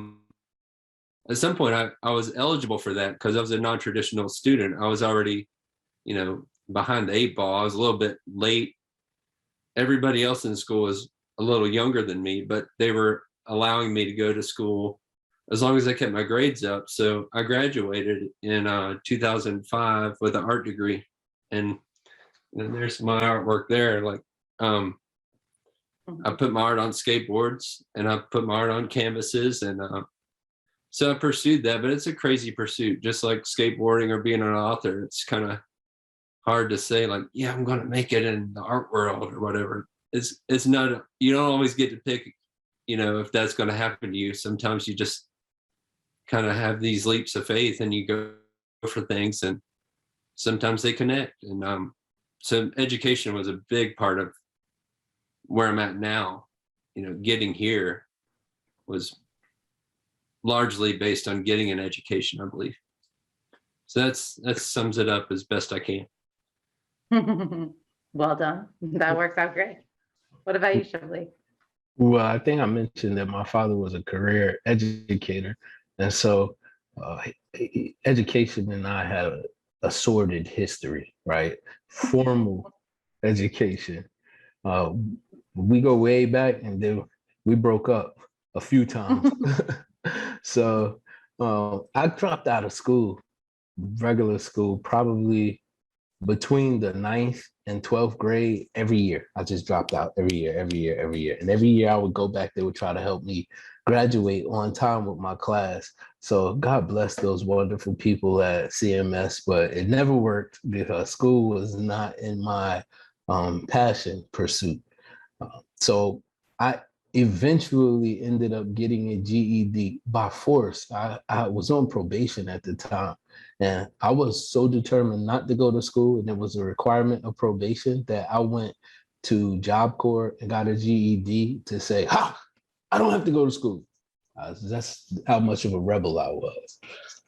at some point I was eligible for that because I was a non-traditional student. I was already, behind the 8 ball. I was a little bit late. Everybody else in school was a little younger than me, but they were allowing me to go to school as long as I kept my grades up. So I graduated in 2005 with an art degree, and there's my artwork there. Like I put my art on skateboards, and I put my art on canvases, and so I pursued that. But it's a crazy pursuit, just like skateboarding or being an author. It's kind of hard to say, like, yeah, I'm going to make it in the art world or whatever. It's not. You don't always get to pick, if that's going to happen to you. Sometimes you just kind of have these leaps of faith, and you go for things, and sometimes they connect. And so education was a big part of where I'm at now. Getting here was largely based on getting an education, I believe. So that sums it up as best I can. Well done. That works out great. What about you, Chablis? Well, I think I mentioned that my father was a career educator. And so education and I had a sordid history, right? Formal education. We go way back, and then we broke up a few times. So I dropped out of school, regular school, probably between the 9th and 12th grade, every year. I just dropped out every year. And every year I would go back, they would try to help me graduate on time with my class. So God bless those wonderful people at CMS, but it never worked because school was not in my passion pursuit. So I eventually ended up getting a GED by force. I was on probation at the time, and I was so determined not to go to school, and it was a requirement of probation that I went to Job Corps and got a GED to say, ha, I don't have to go to school. That's how much of a rebel I was,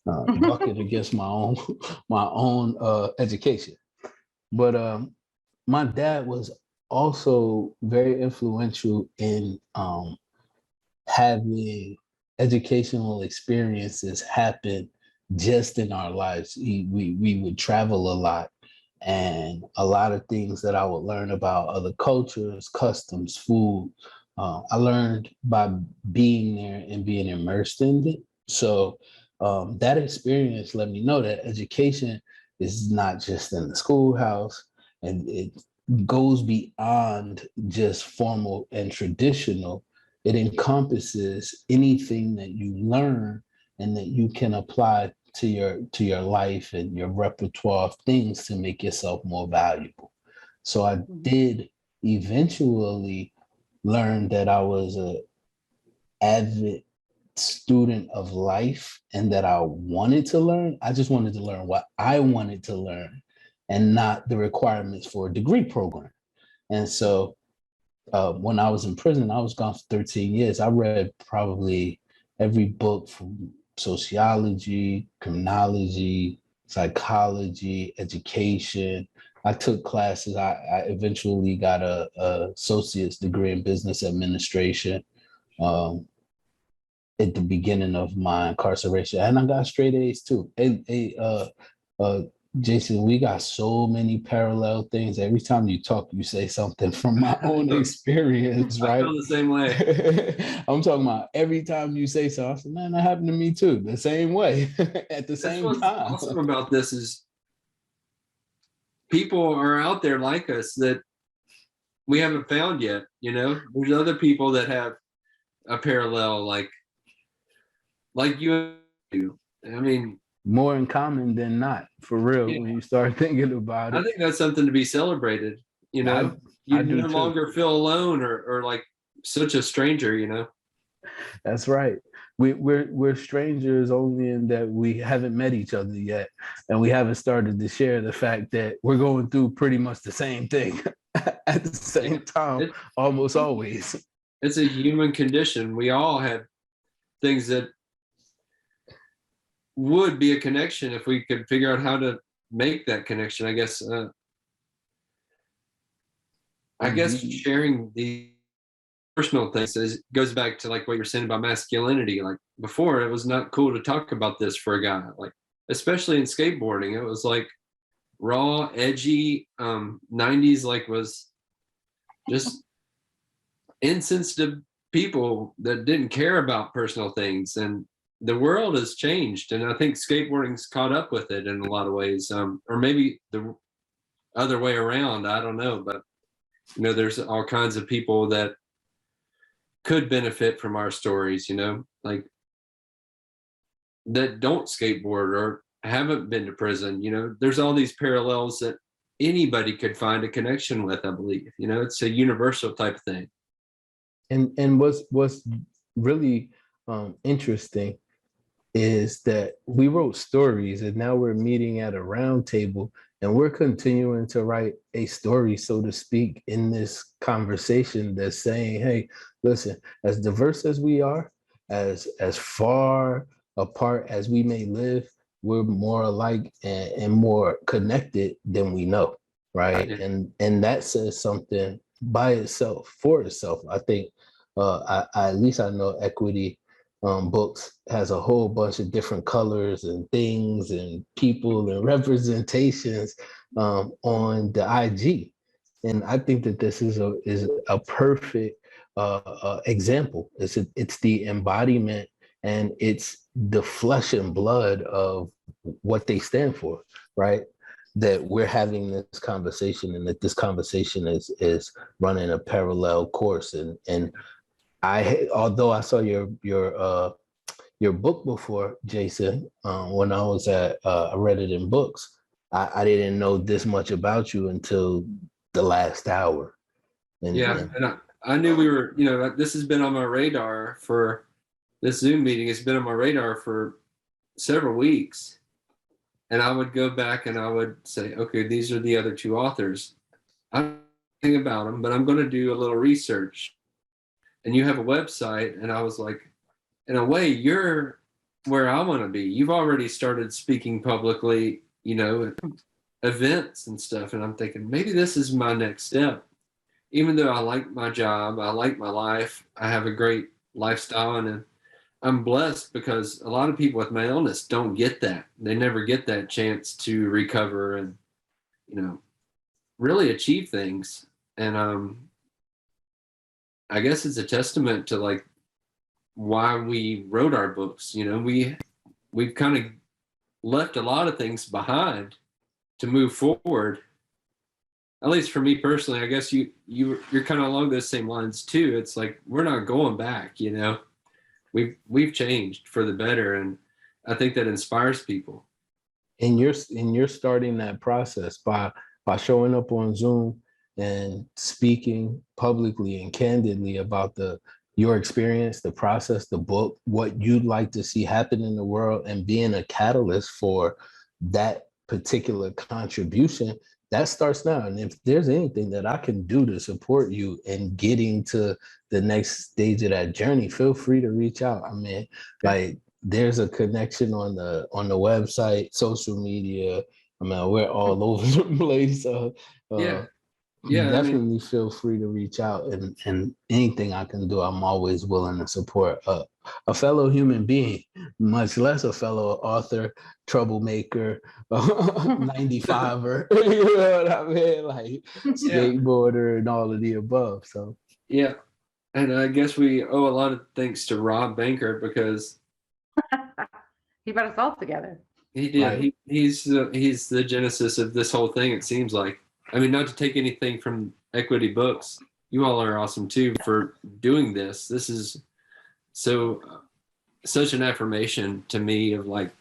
bucking against my own education. But my dad was also very influential in having educational experiences happen just in our lives. We would travel a lot, and a lot of things that I would learn about other cultures, customs, food, I learned by being there and being immersed in it. So that experience let me know that education is not just in the schoolhouse, and it goes beyond just formal and traditional. It encompasses anything that you learn and that you can apply to your life and your repertoire of things to make yourself more valuable. So I did eventually learn that I was a avid student of life and that I wanted to learn. I just wanted to learn what I wanted to learn and not the requirements for a degree program. And so when I was in prison, I was gone for 13 years. I read probably every book from sociology, criminology, psychology, education. I took classes. I eventually got a associate's degree in business administration at the beginning of my incarceration. And I got straight A's too. Jason, we got so many parallel things. Every time you talk, you say something from my own experience, right? I feel the same way. I'm talking about every time you say something, I said, man, that happened to me too, the same way, at the same What's time. awesome about this is people are out there like us that we haven't found yet. You know, there's other people that have a parallel like you do. I mean, more in common than not, for real, yeah. when you start thinking about it. I think that's something to be celebrated. You know, you no longer feel alone or like such a stranger. You know, that's right. We're strangers only in that we haven't met each other yet, and we haven't started to share the fact that we're going through pretty much the same thing at the same time, almost always. It's a human condition. We all have things that would be a connection if we could figure out how to make that connection. I guess sharing the personal things goes back to like what you're saying about masculinity. Like before, it was not cool to talk about this for a guy, like especially in skateboarding. It was like raw, edgy. 90s like was just insensitive people that didn't care about personal things, and the world has changed, and I think skateboarding's caught up with it in a lot of ways, or maybe the other way around. I don't know, but you know, there's all kinds of people that could benefit from our stories, you know, like that don't skateboard or haven't been to prison. You know, there's all these parallels that anybody could find a connection with. I believe, you know, it's a universal type of thing. And what's really interesting is that we wrote stories, and now we're meeting at a round table, and we're continuing to write a story, so to speak, in this conversation that's saying, hey, listen, as diverse as we are, as far apart as we may live, we're more alike and more connected than we know, right? And that says something by itself, for itself. I think at least I know Equity Books has a whole bunch of different colors and things and people and representations on the IG. And I think that this is a perfect example. It's the embodiment, and it's the flesh and blood of what they stand for, right? that we're having this conversation, and that this conversation is running a parallel course. And although I saw your book before, Jason, when I was I read it in books. I didn't know this much about you until the last hour. And I knew we were, this has been on my radar for this Zoom meeting. It's been on my radar for several weeks. And I would go back and I would say, okay, these are the other two authors. I don't know anything about them, but I'm going to do a little research. And you have a website. And I was like, in a way, you're where I want to be. You've already started speaking publicly, at events and stuff. And I'm thinking, maybe this is my next step. Even though I like my job, I like my life, I have a great lifestyle, and I'm blessed because a lot of people with my illness don't get that. They never get that chance to recover and, really achieve things. And I guess it's a testament to like why we wrote our books. We've kind of left a lot of things behind to move forward. At least for me personally, I guess you're kind of along those same lines too. It's like we're not going back, We've changed for the better, and I think that inspires people. And you're starting that process by showing up on Zoom and speaking publicly and candidly about your experience, the process, the book, what you'd like to see happen in the world, and being a catalyst for that particular contribution. That starts now. And if there's anything that I can do to support you in getting to the next stage of that journey, feel free to reach out. I mean, like, there's a connection on the website, social media. I mean, we're all over the place. Definitely feel free to reach out, and anything I can do, I'm always willing to support a fellow human being, much less a fellow author, troublemaker, 95er, you know what I mean? Like skateboarder and all of the above. So yeah. And I guess we owe a lot of thanks to Rob Banker because he brought us all together. He did. Right. He's the genesis of this whole thing, it seems like. I mean, not to take anything from Equity Books, you all are awesome too for doing this. This is such an affirmation to me of like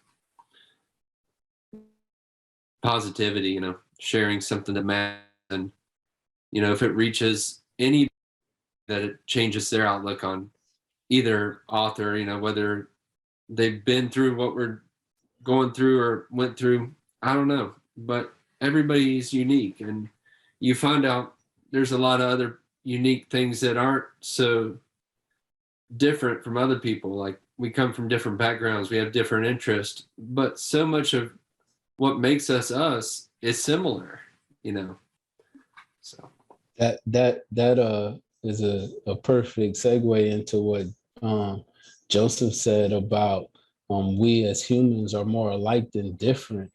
positivity, sharing something that matters. And, if it reaches any, that it changes their outlook on either author, whether they've been through what we're going through or went through, I don't know, but everybody's unique, and you find out there's a lot of other unique things that aren't so different from other people. Like, we come from different backgrounds, we have different interests, but so much of what makes us us is similar, so that is a perfect segue into what Joseph said about we as humans are more alike than different,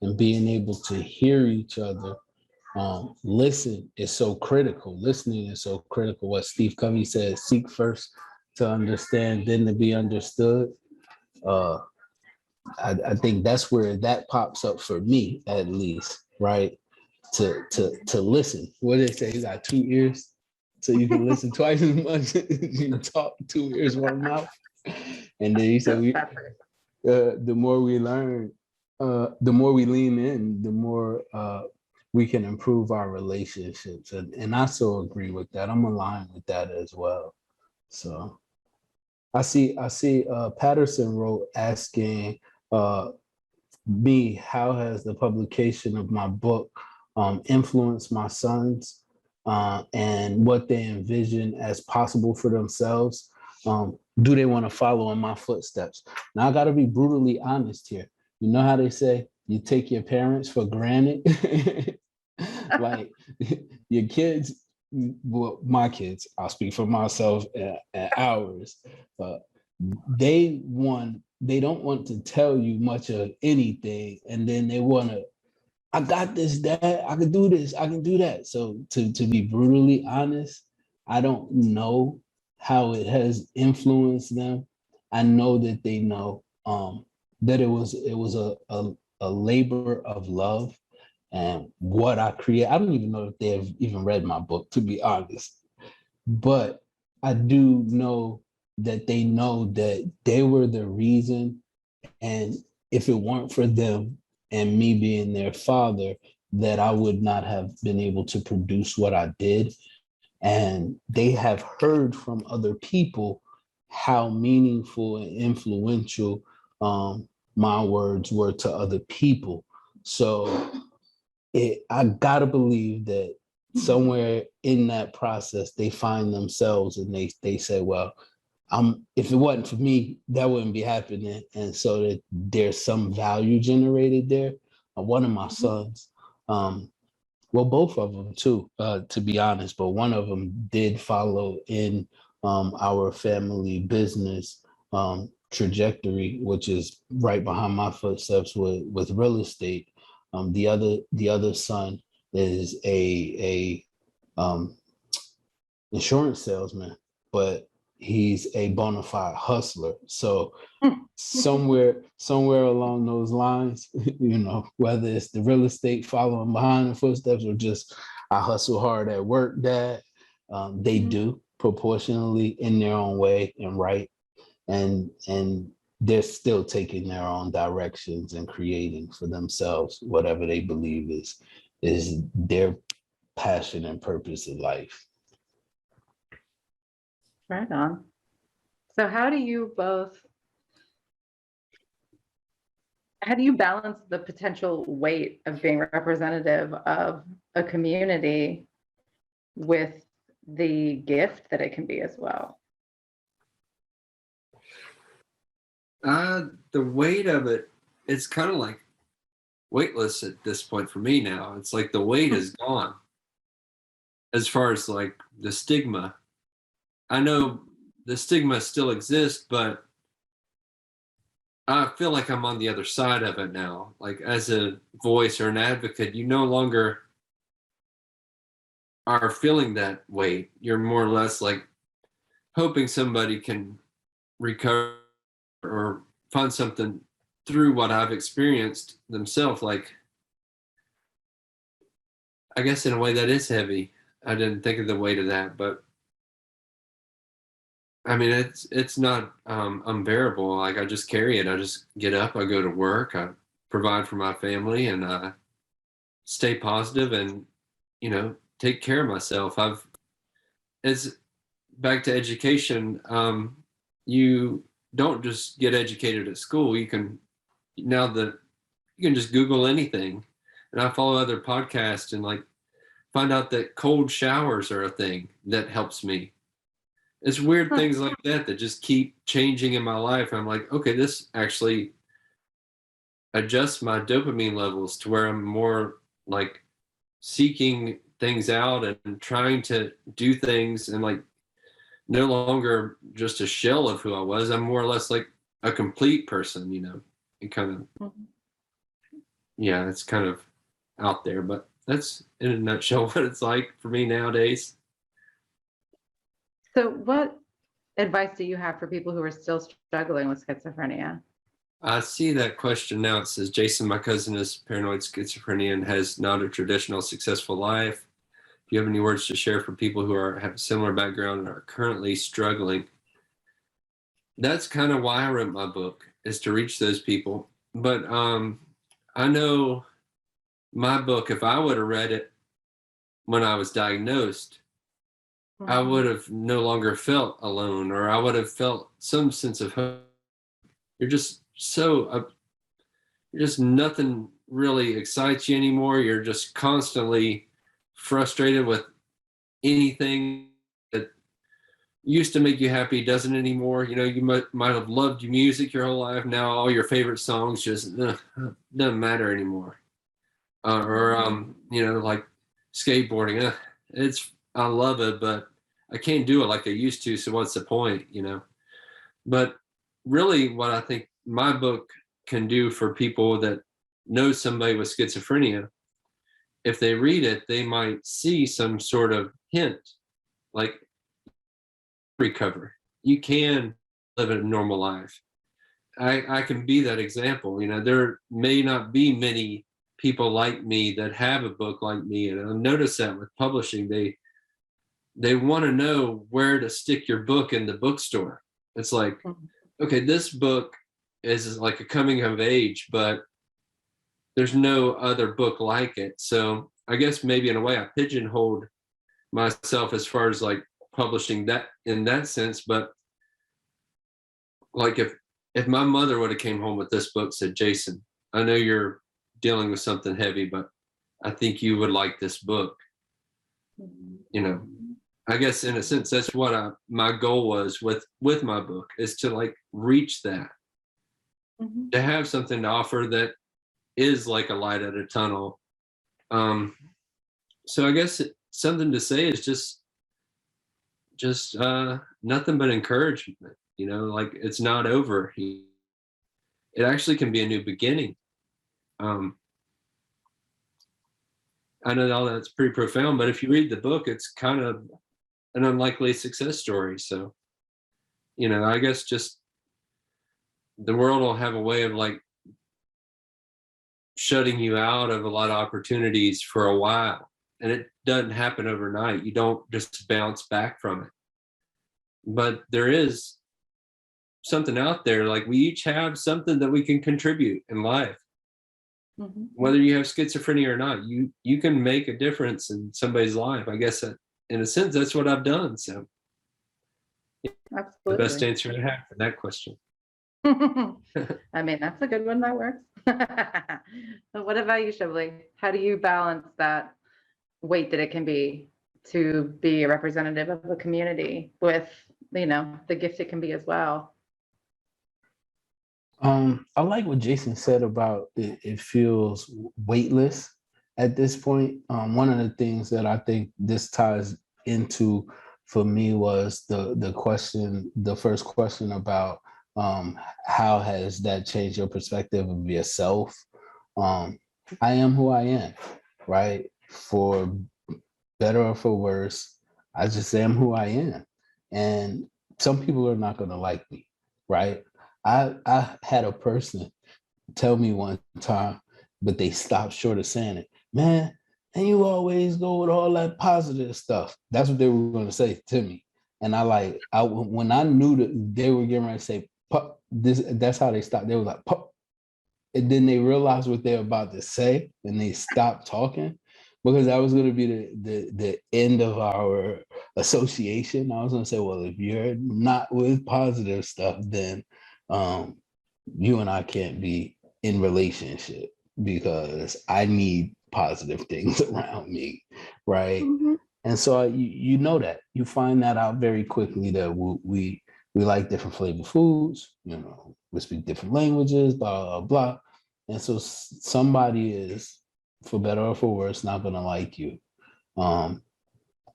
and being able to hear each other. Listen is so critical. Listening is so critical. What Steve Covey said, seek first to understand, then to be understood. I think that's where that pops up for me, at least, right? To listen. What did they say? You got 2 ears, so you can listen twice as much as you talk, 2 ears, 1 mouth. And then he said, the more we learn, the more we lean in, the more we can improve our relationships. And I so agree with that. I'm aligned with that as well. So I see Patterson wrote asking me, how has the publication of my book influenced my sons and what they envision as possible for themselves? Do they want to follow in my footsteps? Now, I got to be brutally honest here. You know how they say you take your parents for granted? Like, your kids, well, my kids, I'll speak for myself and ours, they don't want to tell you much of anything, and then they want to, I got this, Dad, I can do this, I can do that. So to be brutally honest, I don't know how it has influenced them. I know that they know that it was a labor of love, and what I create. I don't even know if they've even read my book, to be honest, but I do know that they know that they were the reason. And if it weren't for them and me being their father, that I would not have been able to produce what I did. And they have heard from other people how meaningful and influential my words were to other people. So I gotta believe that somewhere in that process, they find themselves and they say, well, if it wasn't for me, that wouldn't be happening. And so that there's some value generated there. One of my sons, well, both of them too, to be honest, but one of them did follow in our family business trajectory, which is right behind my footsteps with real estate. The other son is a insurance salesman, but he's a bona fide hustler. So somewhere along those lines, whether it's the real estate following behind the footsteps or just I hustle hard at work, Dad, they do proportionally in their own way and right. And they're still taking their own directions and creating for themselves whatever they believe is their passion and purpose in life. Right on. So how do you balance the potential weight of being representative of a community with the gift that it can be as well? The weight of it, it's kind of like weightless at this point for me now. It's like the weight is gone. As far as like the stigma, I know the stigma still exists, but I feel like I'm on the other side of it now. Like as a voice or an advocate, you no longer are feeling that weight. You're more or less like hoping somebody can recover or find something through what I've experienced themselves. Like, I guess in a way that is heavy. I didn't think of the weight of that, but I mean, it's not unbearable. Like I just carry it. I just get up, I go to work, I provide for my family, and I stay positive and, take care of myself. It's back to education. You don't just get educated at school. You can just Google anything. And I follow other podcasts and like find out that cold showers are a thing that helps me. It's weird things like that just keep changing in my life. I'm like, okay, this actually adjusts my dopamine levels to where I'm more like seeking things out and trying to do things and like no longer just a shell of who I was. I'm more or less like a complete person, and kind of, yeah, it's kind of out there, but that's in a nutshell what it's like for me nowadays. So what advice do you have for people who are still struggling with schizophrenia? I see that question now. It says, Jason, my cousin is paranoid schizophrenia and has not a traditional successful life. Do you have any words to share for people who have a similar background and are currently struggling? That's kind of why I wrote my book, is to reach those people. But I know my book, if I would have read it when I was diagnosed, I would have no longer felt alone, or I would have felt some sense of hope. You're just nothing really excites you anymore. You're just constantly frustrated with anything that used to make you happy doesn't anymore. You might have loved your music your whole life. Now all your favorite songs just doesn't matter anymore. Like skateboarding. I love it, but I can't do it like I used to. So what's the point, But really what I think my book can do for people that know somebody with schizophrenia, if they read it, they might see some sort of hint, like recover. You can live a normal life. I can be that example. There may not be many people like me that have a book like me, and I've noticed that with publishing, they want to know where to stick your book in the bookstore. It's like, okay, this book is like a coming of age, but there's no other book like it. So I guess maybe in a way I pigeonholed myself as far as like publishing that in that sense. But like if my mother would have came home with this book, said, Jason, I know you're dealing with something heavy, but I think you would like this book. You know, I guess in a sense that's what my goal was with my book, is to like reach that, to have something to offer that is like a light at a tunnel. So I guess something to say is just nothing but encouragement. You know, like it's not over. It actually can be a new beginning. I know all that's pretty profound, but if you read the book, it's kind of an unlikely success story. So, you know, I guess just the world will have a way of like shutting you out of a lot of opportunities for a while. And it doesn't happen overnight. You don't just bounce back from it. But there is something out there, like we each have something that we can contribute in life. Whether you have schizophrenia or not, you can make a difference in somebody's life. I guess that, in a sense, that's what I've done. So Absolutely. the best answer I have for that question. I mean, that's a good one. That works. But what about you, Chablis? How do you balance that weight that it can be to be a representative of a community with, you know, the gift it can be as well? I like what Jason said about it feels weightless at this point. One of the things that I think this ties into for me was the first question about how has that changed your perspective of yourself? I am who I am, right? For better or for worse, I just am who I am. And some people are not going to like me, right? I had a person tell me one time, but they stopped short of saying it. Man, and you always go with all that positive stuff. That's what they were going to say to me. And when I knew that they were getting ready to say, "Pup," that's how they stopped. They were like, "Pup." And then they realized what they're about to say and they stopped talking, because that was going to be the end of our association. I was going to say, well, if you're not with positive stuff, then you and I can't be in relationship, because I need positive things around me, right? And so you know that you find that out very quickly, that we like different flavor foods, you know, we speak different languages, blah blah blah. And so somebody is, for better or for worse, not going to like you,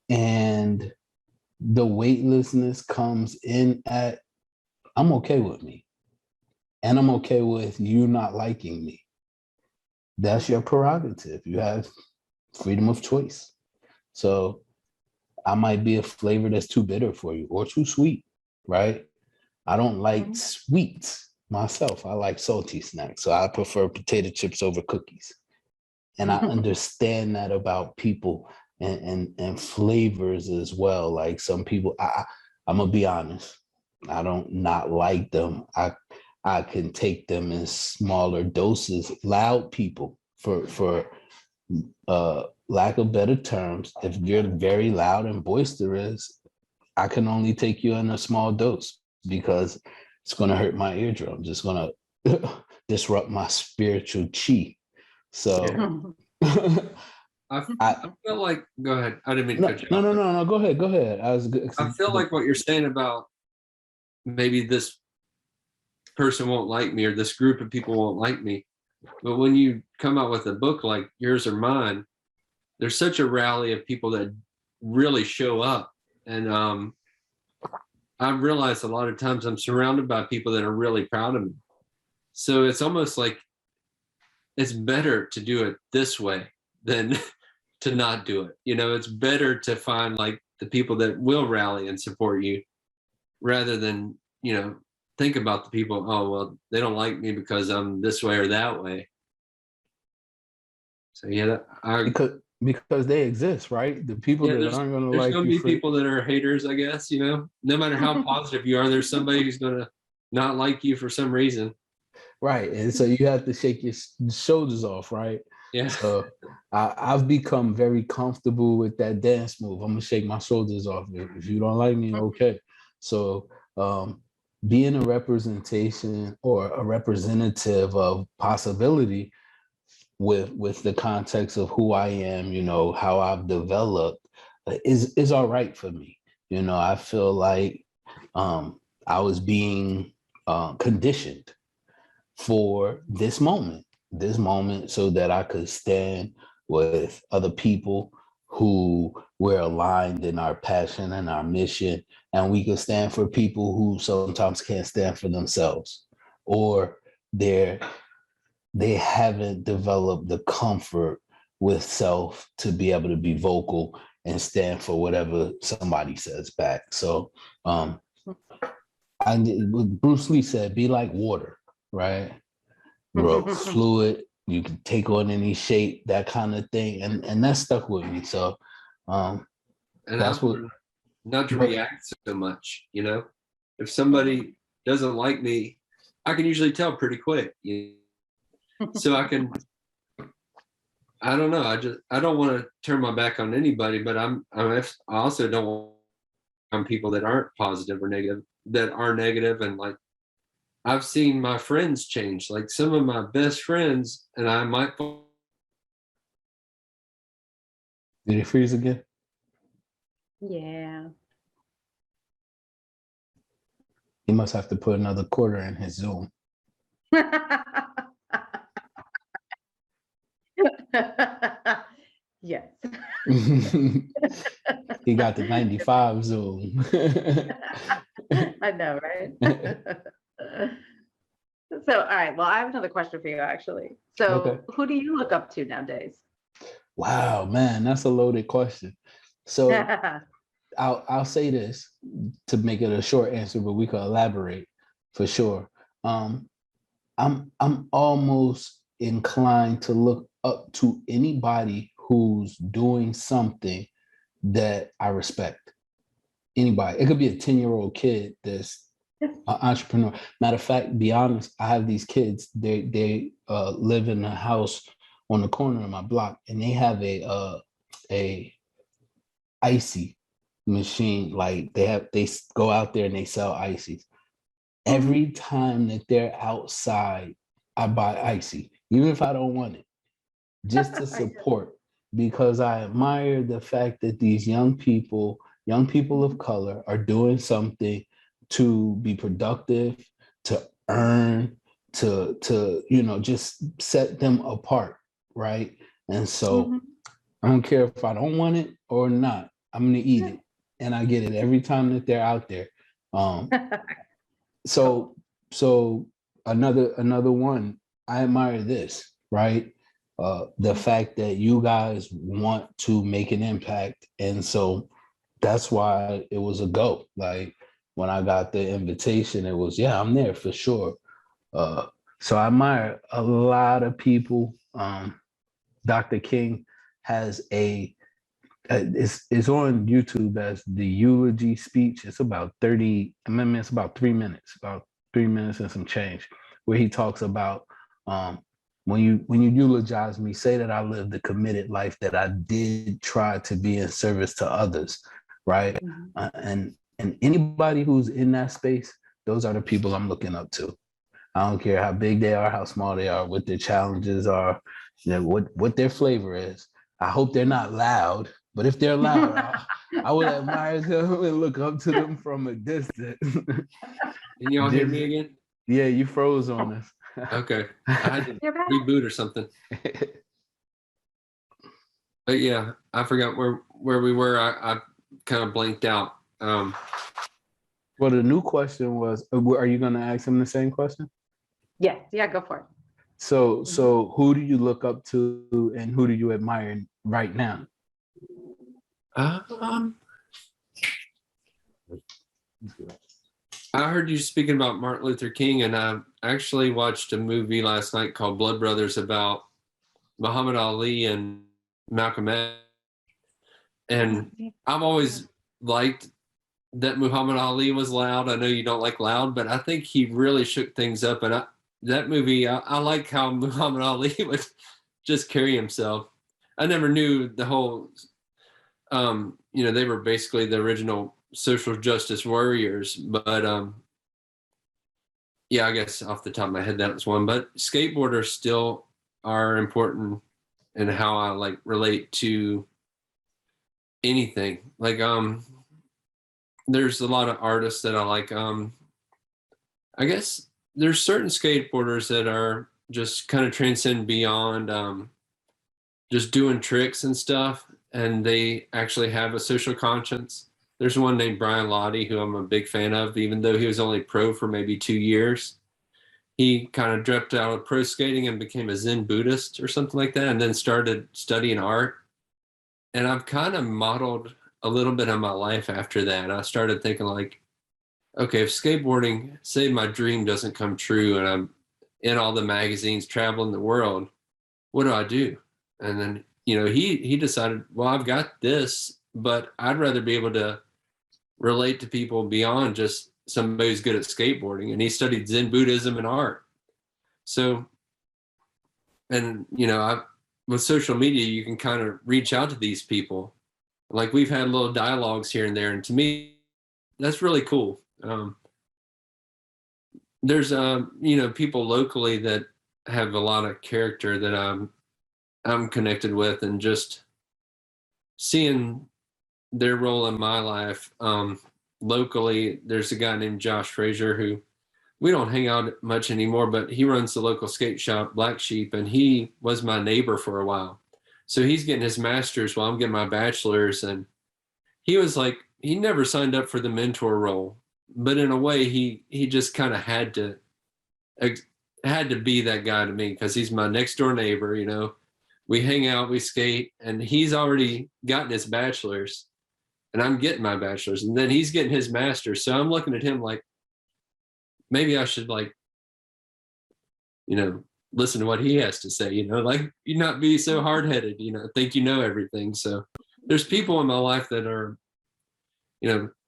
and the weightlessness comes in at, I'm okay with me. And I'm okay with you not liking me. That's your prerogative. You have freedom of choice. So I might be a flavor that's too bitter for you or too sweet, right? I don't like sweets myself. I like salty snacks. So I prefer potato chips over cookies. And I understand that about people and flavors as well. Like some people, I'm gonna be honest, I don't not like them. I can take them in smaller doses. Loud people, for lack of better terms, if you're very loud and boisterous, I can only take you in a small dose, because it's going to hurt my eardrum. Just going to disrupt my spiritual chi. So I feel like, go ahead. I didn't mean to cut you off. No. Go ahead. I feel like what you're saying about maybe this person won't like me or this group of people won't like me, but when you come out with a book like yours or mine, there's such a rally of people that really show up. And I've realized a lot of times I'm surrounded by people that are really proud of me. So it's almost like it's better to do it this way than to not do it. You know, it's better to find like the people that will rally and support you, rather than, you know, think about the people, oh, well, they don't like me because I'm this way or that way. So yeah, because they exist, right? The people yeah, that aren't going to there's like gonna you be for people that are haters, I guess. No matter how positive you are, there's somebody who's gonna not like you for some reason. right, and so you have to shake your shoulders off, right? Yeah. So I've become very comfortable with that dance move. I'm gonna shake my shoulders off. If you don't like me, okay. So being a representation or a representative of possibility with the context of who I am, how I've developed, is all right for me. I feel like I was being conditioned for this moment so that I could stand with other people who were aligned in our passion and our mission, and we could stand for people who sometimes can't stand for themselves, or they haven't developed the comfort with self to be able to be vocal and stand for whatever somebody says back. So what Bruce Lee said, be like water, right? Fluid, you can take on any shape, that kind of thing. And that stuck with me. So And that's what not to react so much, If somebody doesn't like me, I can usually tell pretty quick. So I don't know. I don't want to turn my back on anybody, but I also don't want on people that aren't positive or negative, that are negative. And like, I've seen my friends change, like some of my best friends, and I might. Did it freeze again? Yeah. He must have to put another quarter in his Zoom. Yes. He got the 95 Zoom. I know, right? So, all right. Well, I have another question for you, actually. So, Okay. who do you look up to nowadays? Wow, man, that's a loaded question. So I'll say this to make it a short answer, but we could elaborate for sure. I'm almost inclined to look up to anybody who's doing something that I respect. Anybody. It could be a 10-year-old kid that's an entrepreneur. Matter of fact, be honest, I have these kids. They live in a house on the corner of my block, and they have a icy machine. Like they go out there and they sell ices. Every time that they're outside, I buy icy, even if I don't want it, just to support, because I admire the fact that these young people of color, are doing something to be productive, to earn, to just set them apart, right? And so I don't care if I don't want it or not, I'm gonna eat it, and I get it every time that they're out there. So another one, I admire this, right? The fact that you guys want to make an impact. And so that's why it was a go. Like when I got the invitation, it was, yeah, I'm there for sure. So I admire a lot of people. Dr. King has it's on YouTube as the eulogy speech. It's about 30 minutes, about 3 minutes, and some change, where he talks about when you eulogize me, say that I lived a committed life, that I did try to be in service to others, right? And anybody who's in that space, those are the people I'm looking up to. I don't care how big they are, how small they are, what their challenges are, what their flavor is. I hope they're not loud, but if they're loud, I would admire them and look up to them from a distance. Can you all hear me again? Yeah, you froze on us. Okay. I had to reboot or something. But yeah, I forgot where we were. I kind of blanked out. Well, the new question was, are you going to ask him the same question? Yes. Yeah, go for it. So who do you look up to and who do you admire right now? I heard you speaking about Martin Luther King, and I actually watched a movie last night called Blood Brothers about Muhammad Ali and Malcolm X. And I've always liked that Muhammad Ali was loud. I know you don't like loud, but I think he really shook things up. And that movie, I like how Muhammad Ali would just carry himself. I never knew the whole, they were basically the original social justice warriors. But yeah, I guess off the top of my head, that was one. But skateboarders still are important in how I like relate to anything. Like, there's a lot of artists that I like. I guess there's certain skateboarders that are just kind of transcend beyond just doing tricks and stuff, and they actually have a social conscience. There's one named Brian Lottie who I'm a big fan of, even though he was only pro for maybe 2 years. He kind of dropped out of pro skating and became a Zen Buddhist or something like that, and then started studying art. And I've kind of modeled a little bit of my life after that. I started thinking like, okay, if skateboarding, say my dream doesn't come true and I'm in all the magazines traveling the world, what do I do? And then, he decided, well, I've got this, but I'd rather be able to relate to people beyond just somebody who's good at skateboarding. And he studied Zen Buddhism and art. So, and, with social media, you can kind of reach out to these people. Like we've had little dialogues here and there. And to me, that's really cool. There's, people locally that have a lot of character that I'm connected with, and just seeing their role in my life. Locally, there's a guy named Josh Frazier who we don't hang out much anymore, but he runs the local skate shop, Black Sheep, and he was my neighbor for a while. So he's getting his master's while I'm getting my bachelor's. And he was like, he never signed up for the mentor role, but in a way he just kind of had to be that guy to me, because he's my next door neighbor. We hang out, we skate, and he's already gotten his bachelor's and I'm getting my bachelor's, and then he's getting his master's. So I'm looking at him like, maybe I should listen to what he has to say, like you not be so hard-headed, think everything. So there's people in my life that are,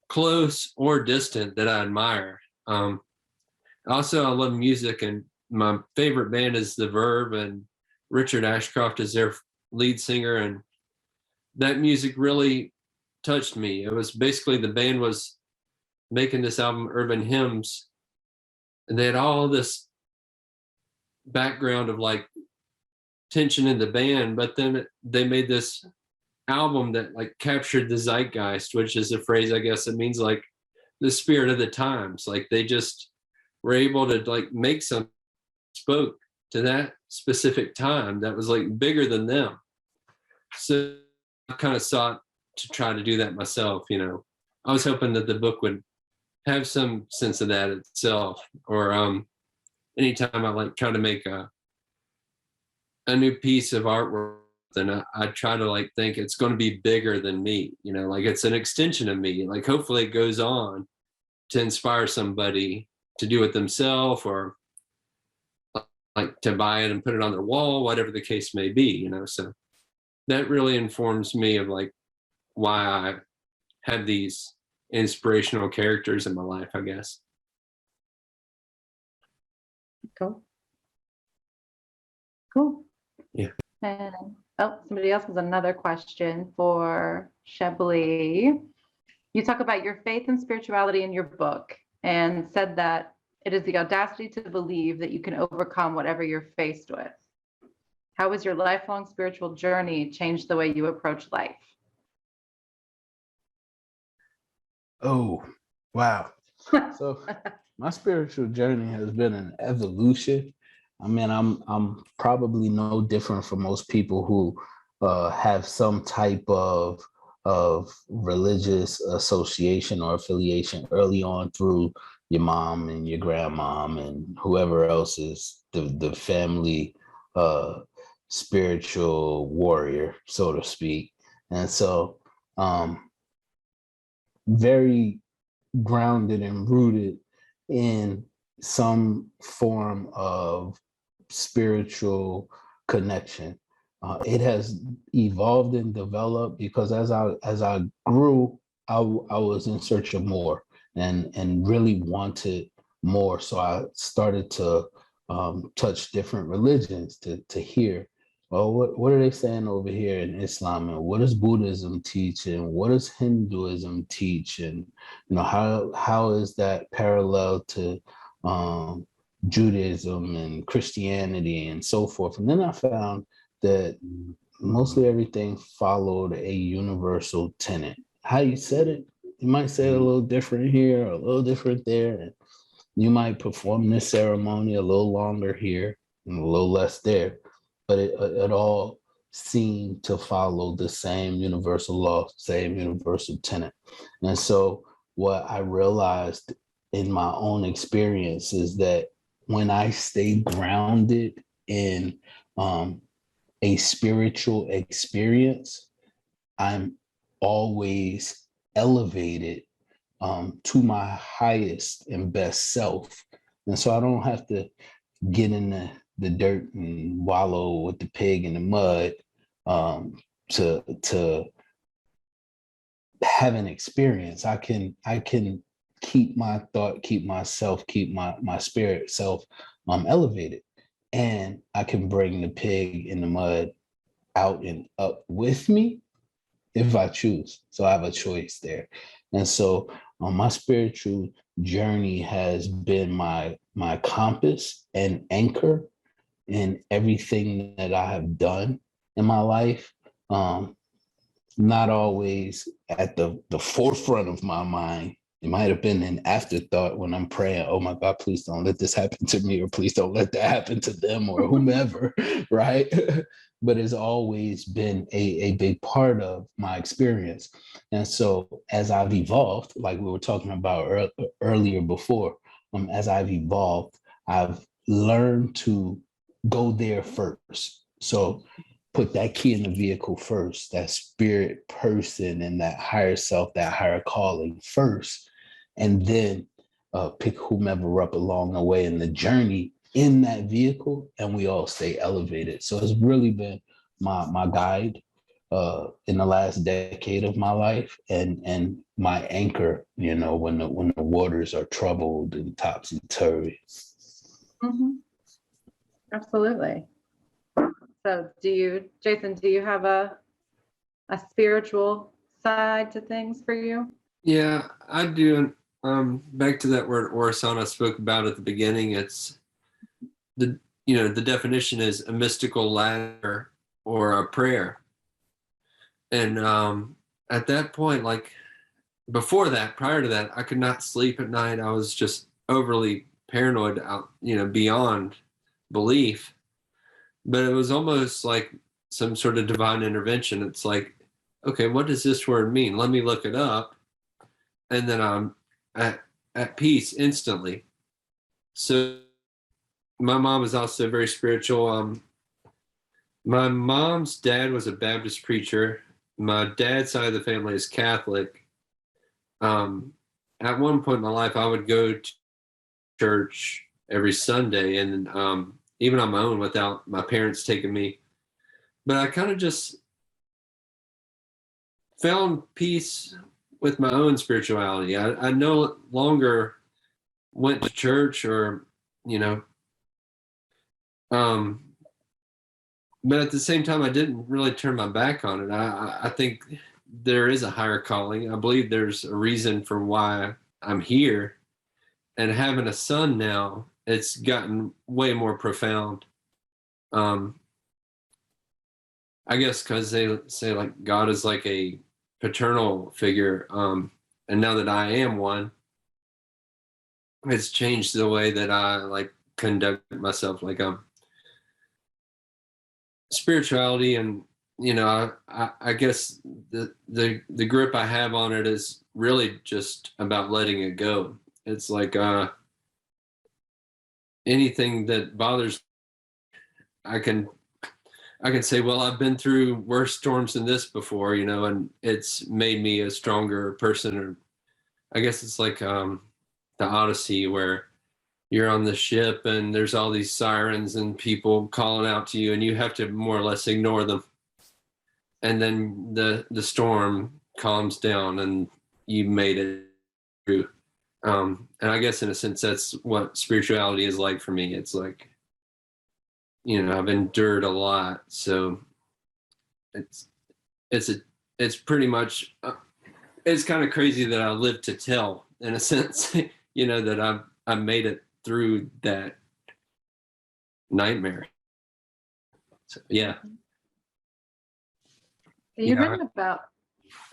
close or distant, that I admire. Also, I love music, and my favorite band is The Verve, and Richard Ashcroft is their lead singer. And that music really touched me. It was basically, the band was making this album, Urban Hymns, and they had all this background of like tension in the band, but then they made this album that like captured the zeitgeist, which is a phrase, I guess it means like the spirit of the times. Like they just were able to like make some spoke to that specific time that was like bigger than them. So I kind of sought to try to do that myself. I was hoping that the book would have some sense of that itself, or anytime I like try to make a new piece of artwork, then I try to like think it's going to be bigger than me, like it's an extension of me. Like hopefully it goes on to inspire somebody to do it themselves, or like to buy it and put it on their wall, whatever the case may be, So that really informs me of like why I have these inspirational characters in my life, I guess. Cool. Yeah. And somebody else has another question for Chablis. You talk about your faith and spirituality in your book, and said that it is the audacity to believe that you can overcome whatever you're faced with. How has your lifelong spiritual journey changed the way you approach life? Oh, wow. So my spiritual journey has been an evolution. I mean, I'm probably no different from most people who have some type of religious association or affiliation early on through your mom and your grandmom and whoever else is the family spiritual warrior, so to speak. And so very grounded and rooted in some form of spiritual connection. It has evolved and developed because as I grew, I was in search of more and really wanted more. So I started to touch different religions to hear, well, what are they saying over here in Islam, and what does Buddhism teach, and what does Hinduism teach, and how is that parallel to Judaism and Christianity and so forth. And then I found that mostly everything followed a universal tenet. How you said it, you might say it a little different here, or a little different there. And you might perform this ceremony a little longer here and a little less there, but it all seemed to follow the same universal law, same universal tenet. And so what I realized in my own experience is that when I stay grounded in a spiritual experience, I'm always elevated to my highest and best self. And so I don't have to get in the dirt and wallow with the pig in the mud to have an experience. I can keep my thought, keep myself, keep my spirit self elevated. And I can bring the pig in the mud out and up with me if I choose. So I have a choice there. And so my spiritual journey has been my compass and anchor in everything that I have done in my life. Not always at the forefront of my mind. It might have been an afterthought when I'm praying, oh my God, please don't let this happen to me, or please don't let that happen to them or whomever, right? But it's always been a big part of my experience. And so as I've evolved, like we were talking about earlier before, as I've evolved, I've learned to go there first. So put that key in the vehicle first, that spirit person and that higher self, that higher calling first, and then pick whomever up along the way in the journey in that vehicle, and we all stay elevated. So it's really been my guide in the last decade of my life, and my anchor, when the waters are troubled and topsy-turvy. Mm-hmm. Absolutely. So Jason, do you have a spiritual side to things for you? Yeah, I do. Back to that word orison I spoke about at the beginning. It's the definition is a mystical ladder or a prayer. And at that point, like before that, prior to that, I could not sleep at night. I was just overly paranoid out, beyond belief. But it was almost like some sort of divine intervention. It's like, okay, what does this word mean? Let me look it up. And then I'm at peace instantly. So my mom is also very spiritual. My mom's dad was a Baptist preacher. My dad's side of the family is Catholic. At one point in my life, I would go to church every Sunday, and even on my own without my parents taking me. But I kind of just found peace with my own spirituality. I no longer went to church or, but at the same time, I didn't really turn my back on it. I think there is a higher calling. I believe there's a reason for why I'm here. And having a son now, it's gotten way more profound. I guess because they say like God is like a paternal figure. And now that I am one, it's changed the way that I like conduct myself. Like spirituality, and I guess the grip I have on it is really just about letting it go. It's like anything that bothers, I can say, well, I've been through worse storms than this before, and it's made me a stronger person. Or I guess it's like the Odyssey, where you're on the ship and there's all these sirens and people calling out to you, and you have to more or less ignore them. And then the storm calms down and you made it through. And I guess in a sense, that's what spirituality is like for me. It's like, I've endured a lot. So it's pretty much, it's kind of crazy that I lived to tell, in a sense, that I've made it through that nightmare. So, yeah. You've written about,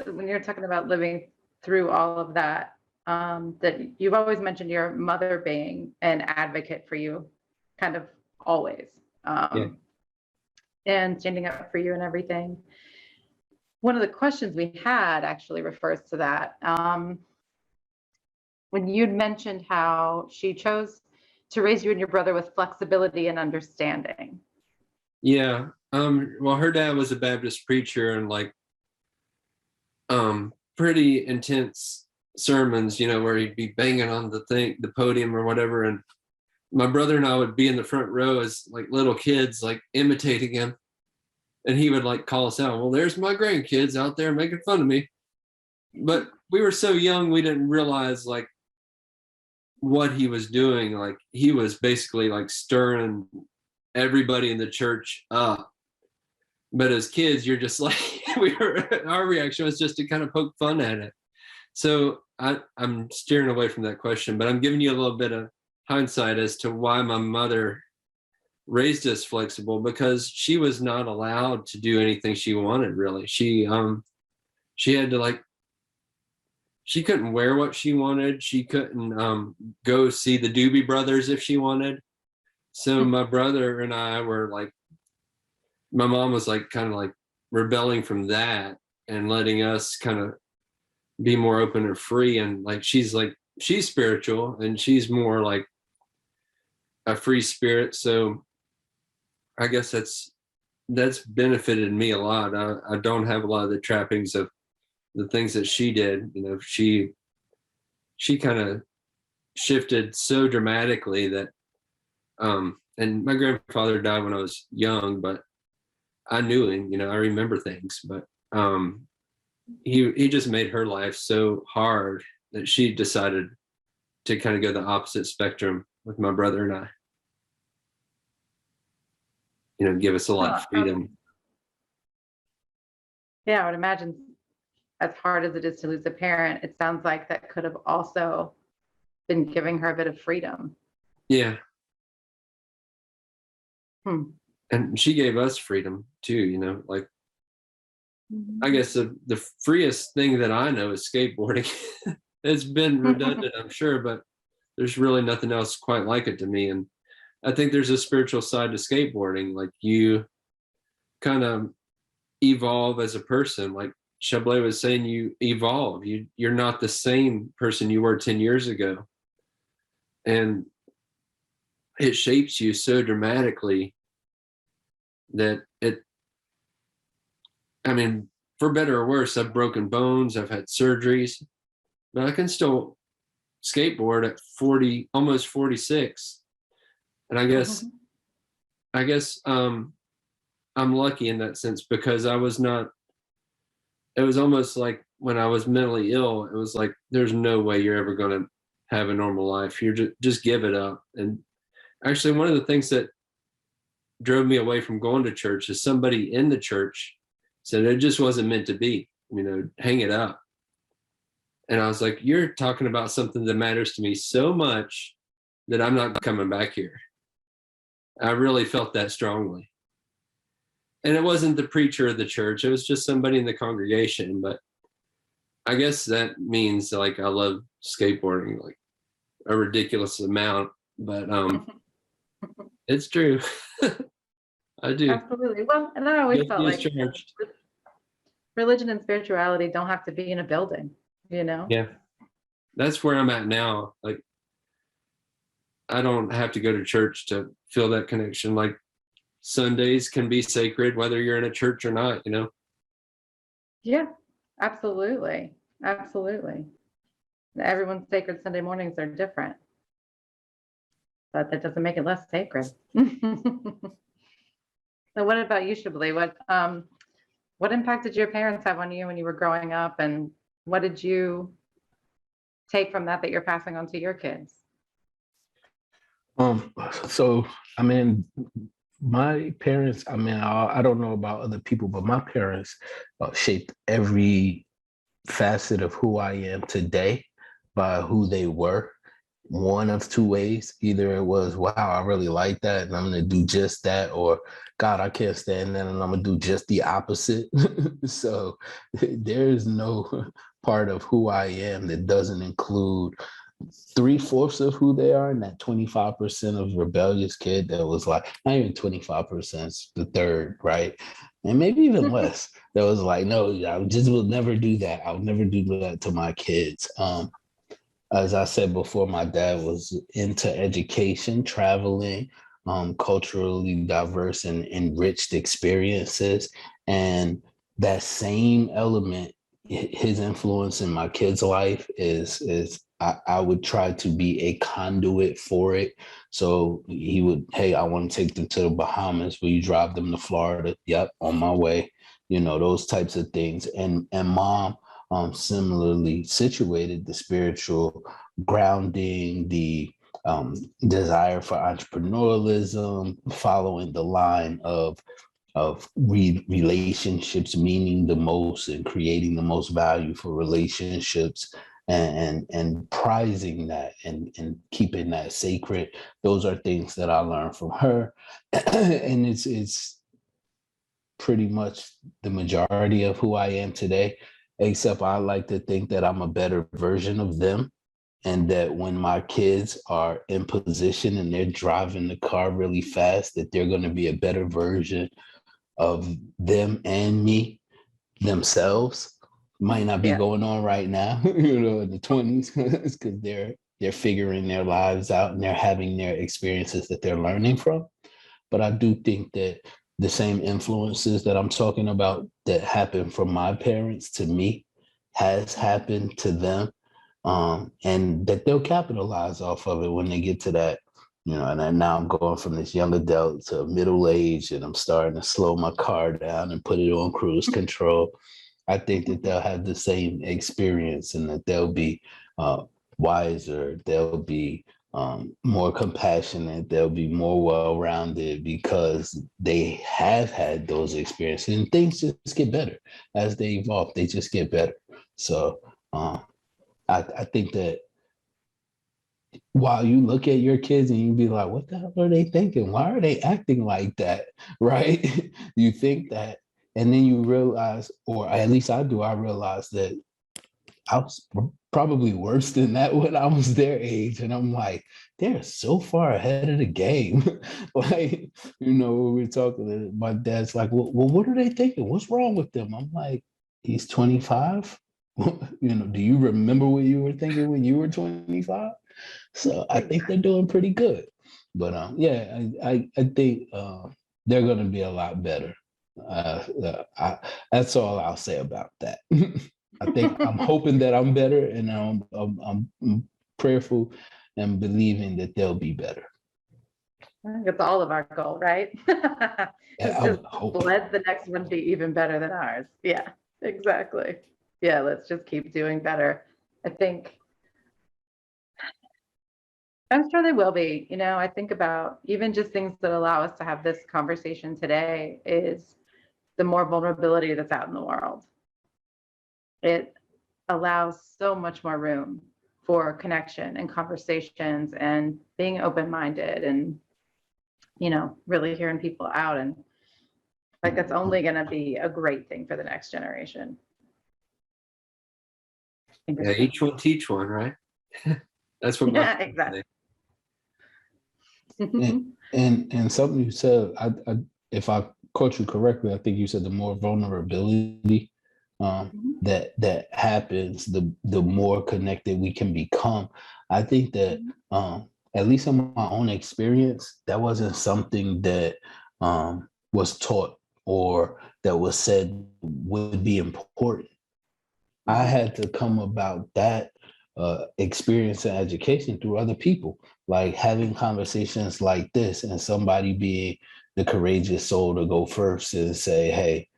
when you're talking about living through all of that, that you've always mentioned your mother being an advocate for you, kind of always, and standing up for you and everything. One of the questions we had actually refers to that. When you'd mentioned how she chose to raise you and your brother with flexibility and understanding. Yeah. Well, her dad was a Baptist preacher, and like pretty intense sermons, where he'd be banging on the podium or whatever. And my brother and I would be in the front row as like little kids, like imitating him. And he would like call us out. Well, there's my grandkids out there making fun of me. But we were so young, we didn't realize like what he was doing. Like he was basically like stirring everybody in the church up. But as kids, you're just like, our reaction was just to kind of poke fun at it. So I'm steering away from that question, but I'm giving you a little bit of hindsight as to why my mother raised us flexible, because she was not allowed to do anything she wanted, really. She had to she couldn't wear what she wanted. She couldn't go see the Doobie Brothers if she wanted. So my brother and I were like, my mom was like kind of like rebelling from that and letting us kind of be more open and free. And like she's spiritual and she's more like a free spirit. So I guess that's benefited me a lot. I don't have a lot of the trappings of the things that she did. She kind of shifted so dramatically that and my grandfather died when I was young, but I knew him, I remember things, but he just made her life so hard that she decided to kind of go the opposite spectrum with my brother and I. Give us a lot of freedom. Yeah, I would imagine, as hard as it is to lose a parent, it sounds like that could have also been giving her a bit of freedom. Yeah. And she gave us freedom too, like I guess the freest thing that I know is skateboarding. It's been redundant, I'm sure, but there's really nothing else quite like it to me. And I think there's a spiritual side to skateboarding. Like you kind of evolve as a person. Like Chablis was saying, you evolve. You're not the same person you were 10 years ago. And it shapes you so dramatically that for better or worse, I've broken bones, I've had surgeries, but I can still skateboard at 40, almost 46. And I guess I'm lucky in that sense, because it was almost like when I was mentally ill, it was like, there's no way you're ever going to have a normal life. You're just give it up. And actually, one of the things that drove me away from going to church is somebody in the church said it just wasn't meant to be, hang it up. And I was like, you're talking about something that matters to me so much that I'm not coming back here. I really felt that strongly. And it wasn't the preacher of the church, it was just somebody in the congregation. But I guess that means like I love skateboarding like a ridiculous amount, but it's true. I do. Absolutely. Well, and I always felt like charged. Religion and spirituality don't have to be in a building, Yeah. That's where I'm at now. Like, I don't have to go to church to feel that connection. Like, Sundays can be sacred, whether you're in a church or not, Yeah, absolutely. Absolutely. Everyone's sacred Sunday mornings are different. but that doesn't make it less sacred. So what about you, Chablis? What impact did your parents have on you when you were growing up, and what did you take from that you're passing on to your kids? So I mean, my parents, I mean, I don't know about other people, but my parents shaped every facet of who I am today by who they were. One of two ways. Either it was, wow, I really like that and I'm going to do just that, or God, I can't stand that and I'm going to do just the opposite. So there is no part of who I am that doesn't include 3/4 of who they are, and that 25% of rebellious kid that was like, not even 25%, the third, right? And maybe even less, that was like, no, I just will never do that. I'll never do that to my kids. As I said before, my dad was into education, traveling, culturally diverse and enriched experiences. And that same element, his influence in my kids' life is I would try to be a conduit for it. So he would, hey, I want to take them to the Bahamas. Will you drive them to Florida? Yep, on my way. You know, those types of things. And mom, similarly situated, the spiritual grounding, the desire for entrepreneurialism, following the line of relationships meaning the most and creating the most value for relationships, and prizing that and keeping that sacred. Those are things that I learned from her. And it's pretty much the majority of who I am today, except I like to think that I'm a better version of them, and that when my kids are in position and they're driving the car really fast, that they're going to be a better version of them and me themselves. Might not be going on right now, you know, in the 20s, because they're figuring their lives out and they're having their experiences that they're learning from. But I do think that the same influences that I'm talking about that happened from my parents to me has happened to them, and that they'll capitalize off of it when they get to that, you know. And now I'm going from this young adult to middle age, and I'm starting to slow my car down and put it on cruise control. I think that they'll have the same experience, and that they'll be wiser, they'll be more compassionate, they'll be more well-rounded, because they have had those experiences, and things just get better as they evolve. They just get better. So I think that while you look at your kids and you be like, what the hell are they thinking? Why are they acting like that? Right? You think that, and then you realize, or at least I do, I realize that I was probably worse than that when I was their age. And I'm like, they're so far ahead of the game. Like, you know, when we're talking, my dad's like, well, what are they thinking? What's wrong with them? I'm like, he's 25. You know, do you remember what you were thinking when you were 25? So I think they're doing pretty good. But yeah, I think they're going to be a lot better. That's all I'll say about that. I think I'm hoping that I'm better, and I'm prayerful and believing that they'll be better. I think it's all of our goal, right? It's just let the next one be even better than ours. Yeah, exactly. Yeah, let's just keep doing better. I'm sure they will be. You know, I think about even just things that allow us to have this conversation today is the more vulnerability that's out in the world. It allows so much more room for connection and conversations and being open-minded and, you know, really hearing people out. And like, that's only going to be a great thing for the next generation. Yeah, each one teach one, right? That's what. Yeah, exactly. And something you said, if I caught you correctly, I think you said the more vulnerability that happens, the more connected we can become. I think that at least in my own experience, that wasn't something that was taught or that was said would be important. I had to come about that experience and education through other people. like having conversations like this and somebody being the courageous soul to go first and say, hey,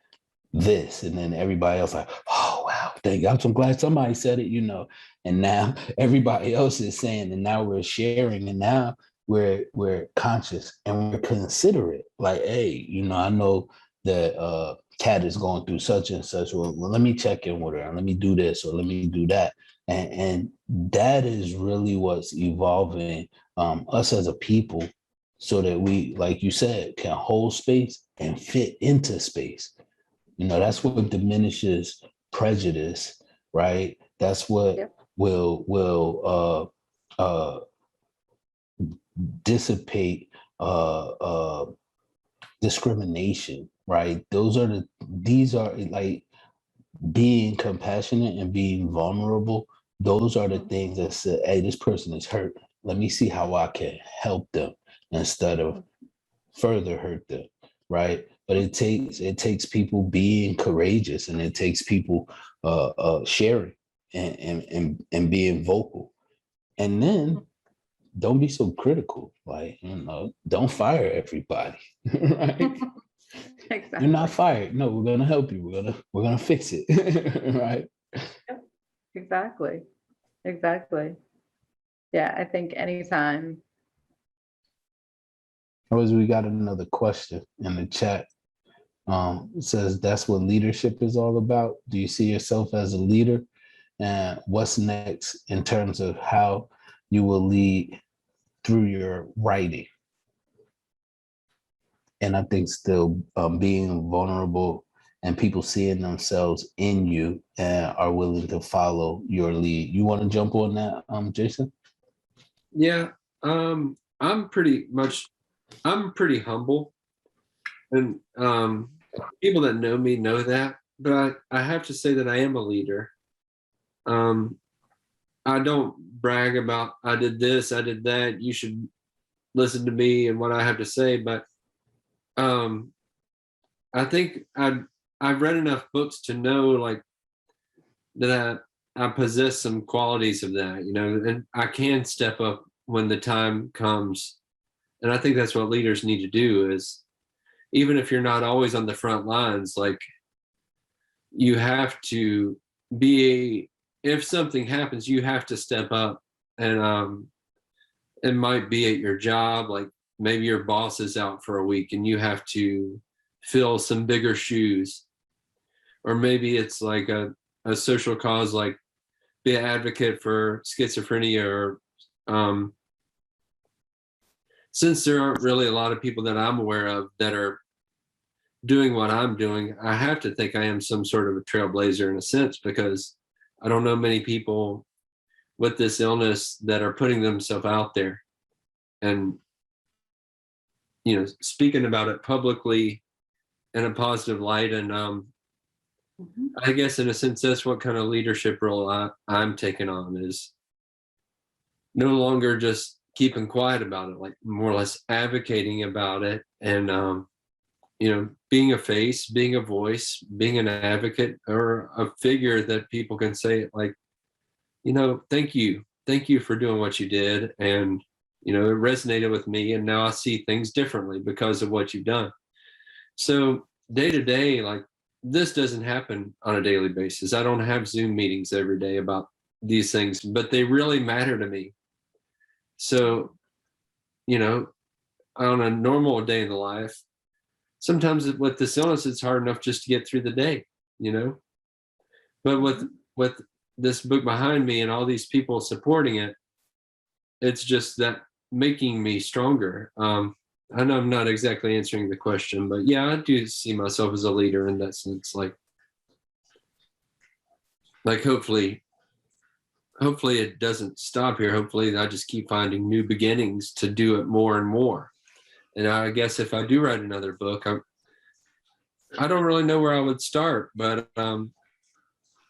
this, and then everybody else like, oh wow, thank you. I'm so glad somebody said it, and now everybody else is saying, and now we're sharing, and now we're conscious and we're considerate. Like, hey, I know that Kat is going through such and such. Well, let me check in with her, and let me do this or let me do that. And that is really what's evolving us as a people, so that we, like you said, can hold space and fit into space. That's what diminishes prejudice, right? That's what Yep. will dissipate discrimination, right? These are like being compassionate and being vulnerable. Those are the things that say, hey, this person is hurt. Let me see how I can help them instead of further hurt them, right? But it takes people being courageous, and it takes people sharing and being vocal. And then don't be so critical. Like, don't fire everybody. Right? Exactly. You're not fired. No, we're gonna help you. We're gonna fix it. Right? Yep. Exactly. Yeah, I think anytime. We got another question in the chat. It says, that's what leadership is all about. Do you see yourself as a leader? And what's next in terms of how you will lead through your writing? And I think still being vulnerable and people seeing themselves in you and are willing to follow your lead. You want to jump on that, Jason? Yeah, I'm pretty humble, and people that know me know that. But I have to say that I am a leader. I don't brag about I did this, I did that. You should listen to me and what I have to say. But I think I've read enough books to know like that I possess some qualities of that, and I can step up when the time comes. And I think that's what leaders need to do, is even if you're not always on the front lines, like you have to if something happens, you have to step up. And it might be at your job, like maybe your boss is out for a week and you have to fill some bigger shoes. Or maybe it's like a social cause, like be an advocate for schizophrenia, or since there aren't really a lot of people that I'm aware of that are doing what I'm doing, I have to think I am some sort of a trailblazer in a sense, because I don't know many people with this illness that are putting themselves out there and, speaking about it publicly in a positive light. And I guess in a sense, that's what kind of leadership role I'm taking on, is no longer just keeping quiet about it, like more or less advocating about it, and being a face, being a voice, being an advocate, or a figure that people can say like, thank you for doing what you did, and it resonated with me, and now I see things differently because of what you've done. So day to day, like this doesn't happen on a daily basis. I don't have Zoom meetings every day about these things, but they really matter to me. So, on a normal day in the life, sometimes with this illness, it's hard enough just to get through the day, But with this book behind me and all these people supporting it, it's just that making me stronger. I know I'm not exactly answering the question, but yeah, I do see myself as a leader in that sense. Like hopefully it doesn't stop here. Hopefully I just keep finding new beginnings to do it more and more. And I guess if I do write another book, I don't really know where I would start, but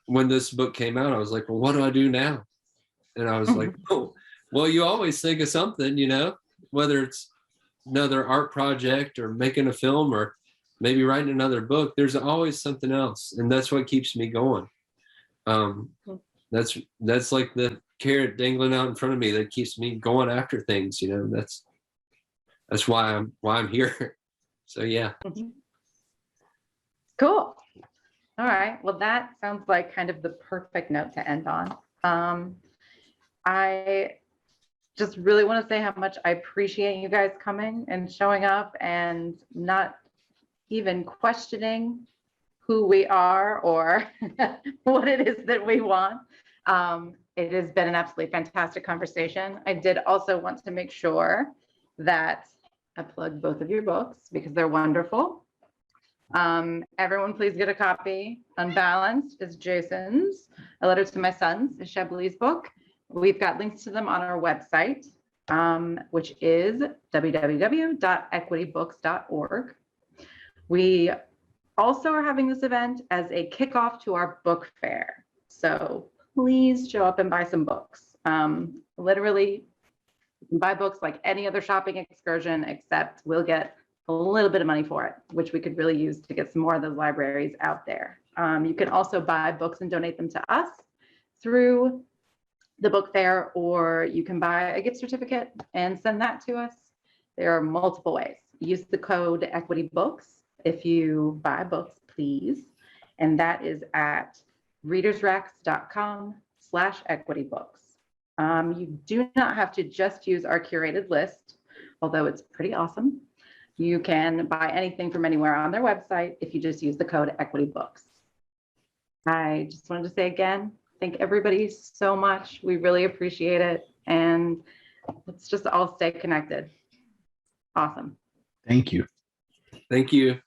when this book came out, I was like, well, what do I do now? And I was like, oh, well, you always think of something, whether it's another art project or making a film or maybe writing another book, there's always something else. And that's what keeps me going. That's like the carrot dangling out in front of me that keeps me going after things. You know, that's why I'm here. So yeah. Cool. All right. Well, that sounds like kind of the perfect note to end on. I just really want to say how much I appreciate you guys coming and showing up and not even questioning who we are or what it is that we want. It has been an absolutely fantastic conversation. I did also want to make sure that I plug both of your books because they're wonderful. Everyone please get a copy. Unbalanced is Jason's. A Letter to My Sons is Chablis' book. We've got links to them on our website, which is www.equitybooks.org. We also are having this event as a kickoff to our book fair. So please show up and buy some books. Literally, you can buy books like any other shopping excursion, except we'll get a little bit of money for it, which we could really use to get some more of those libraries out there. You can also buy books and donate them to us through the book fair, or you can buy a gift certificate and send that to us. There are multiple ways. Use the code Equity Books if you buy books, please. And that is at readersrex.com/equitybooks. You do not have to just use our curated list, although it's pretty awesome. You can buy anything from anywhere on their website if you just use the code Equity Books. I just wanted to say again, thank everybody so much. We really appreciate it. And let's just all stay connected. Awesome. Thank you. Thank you.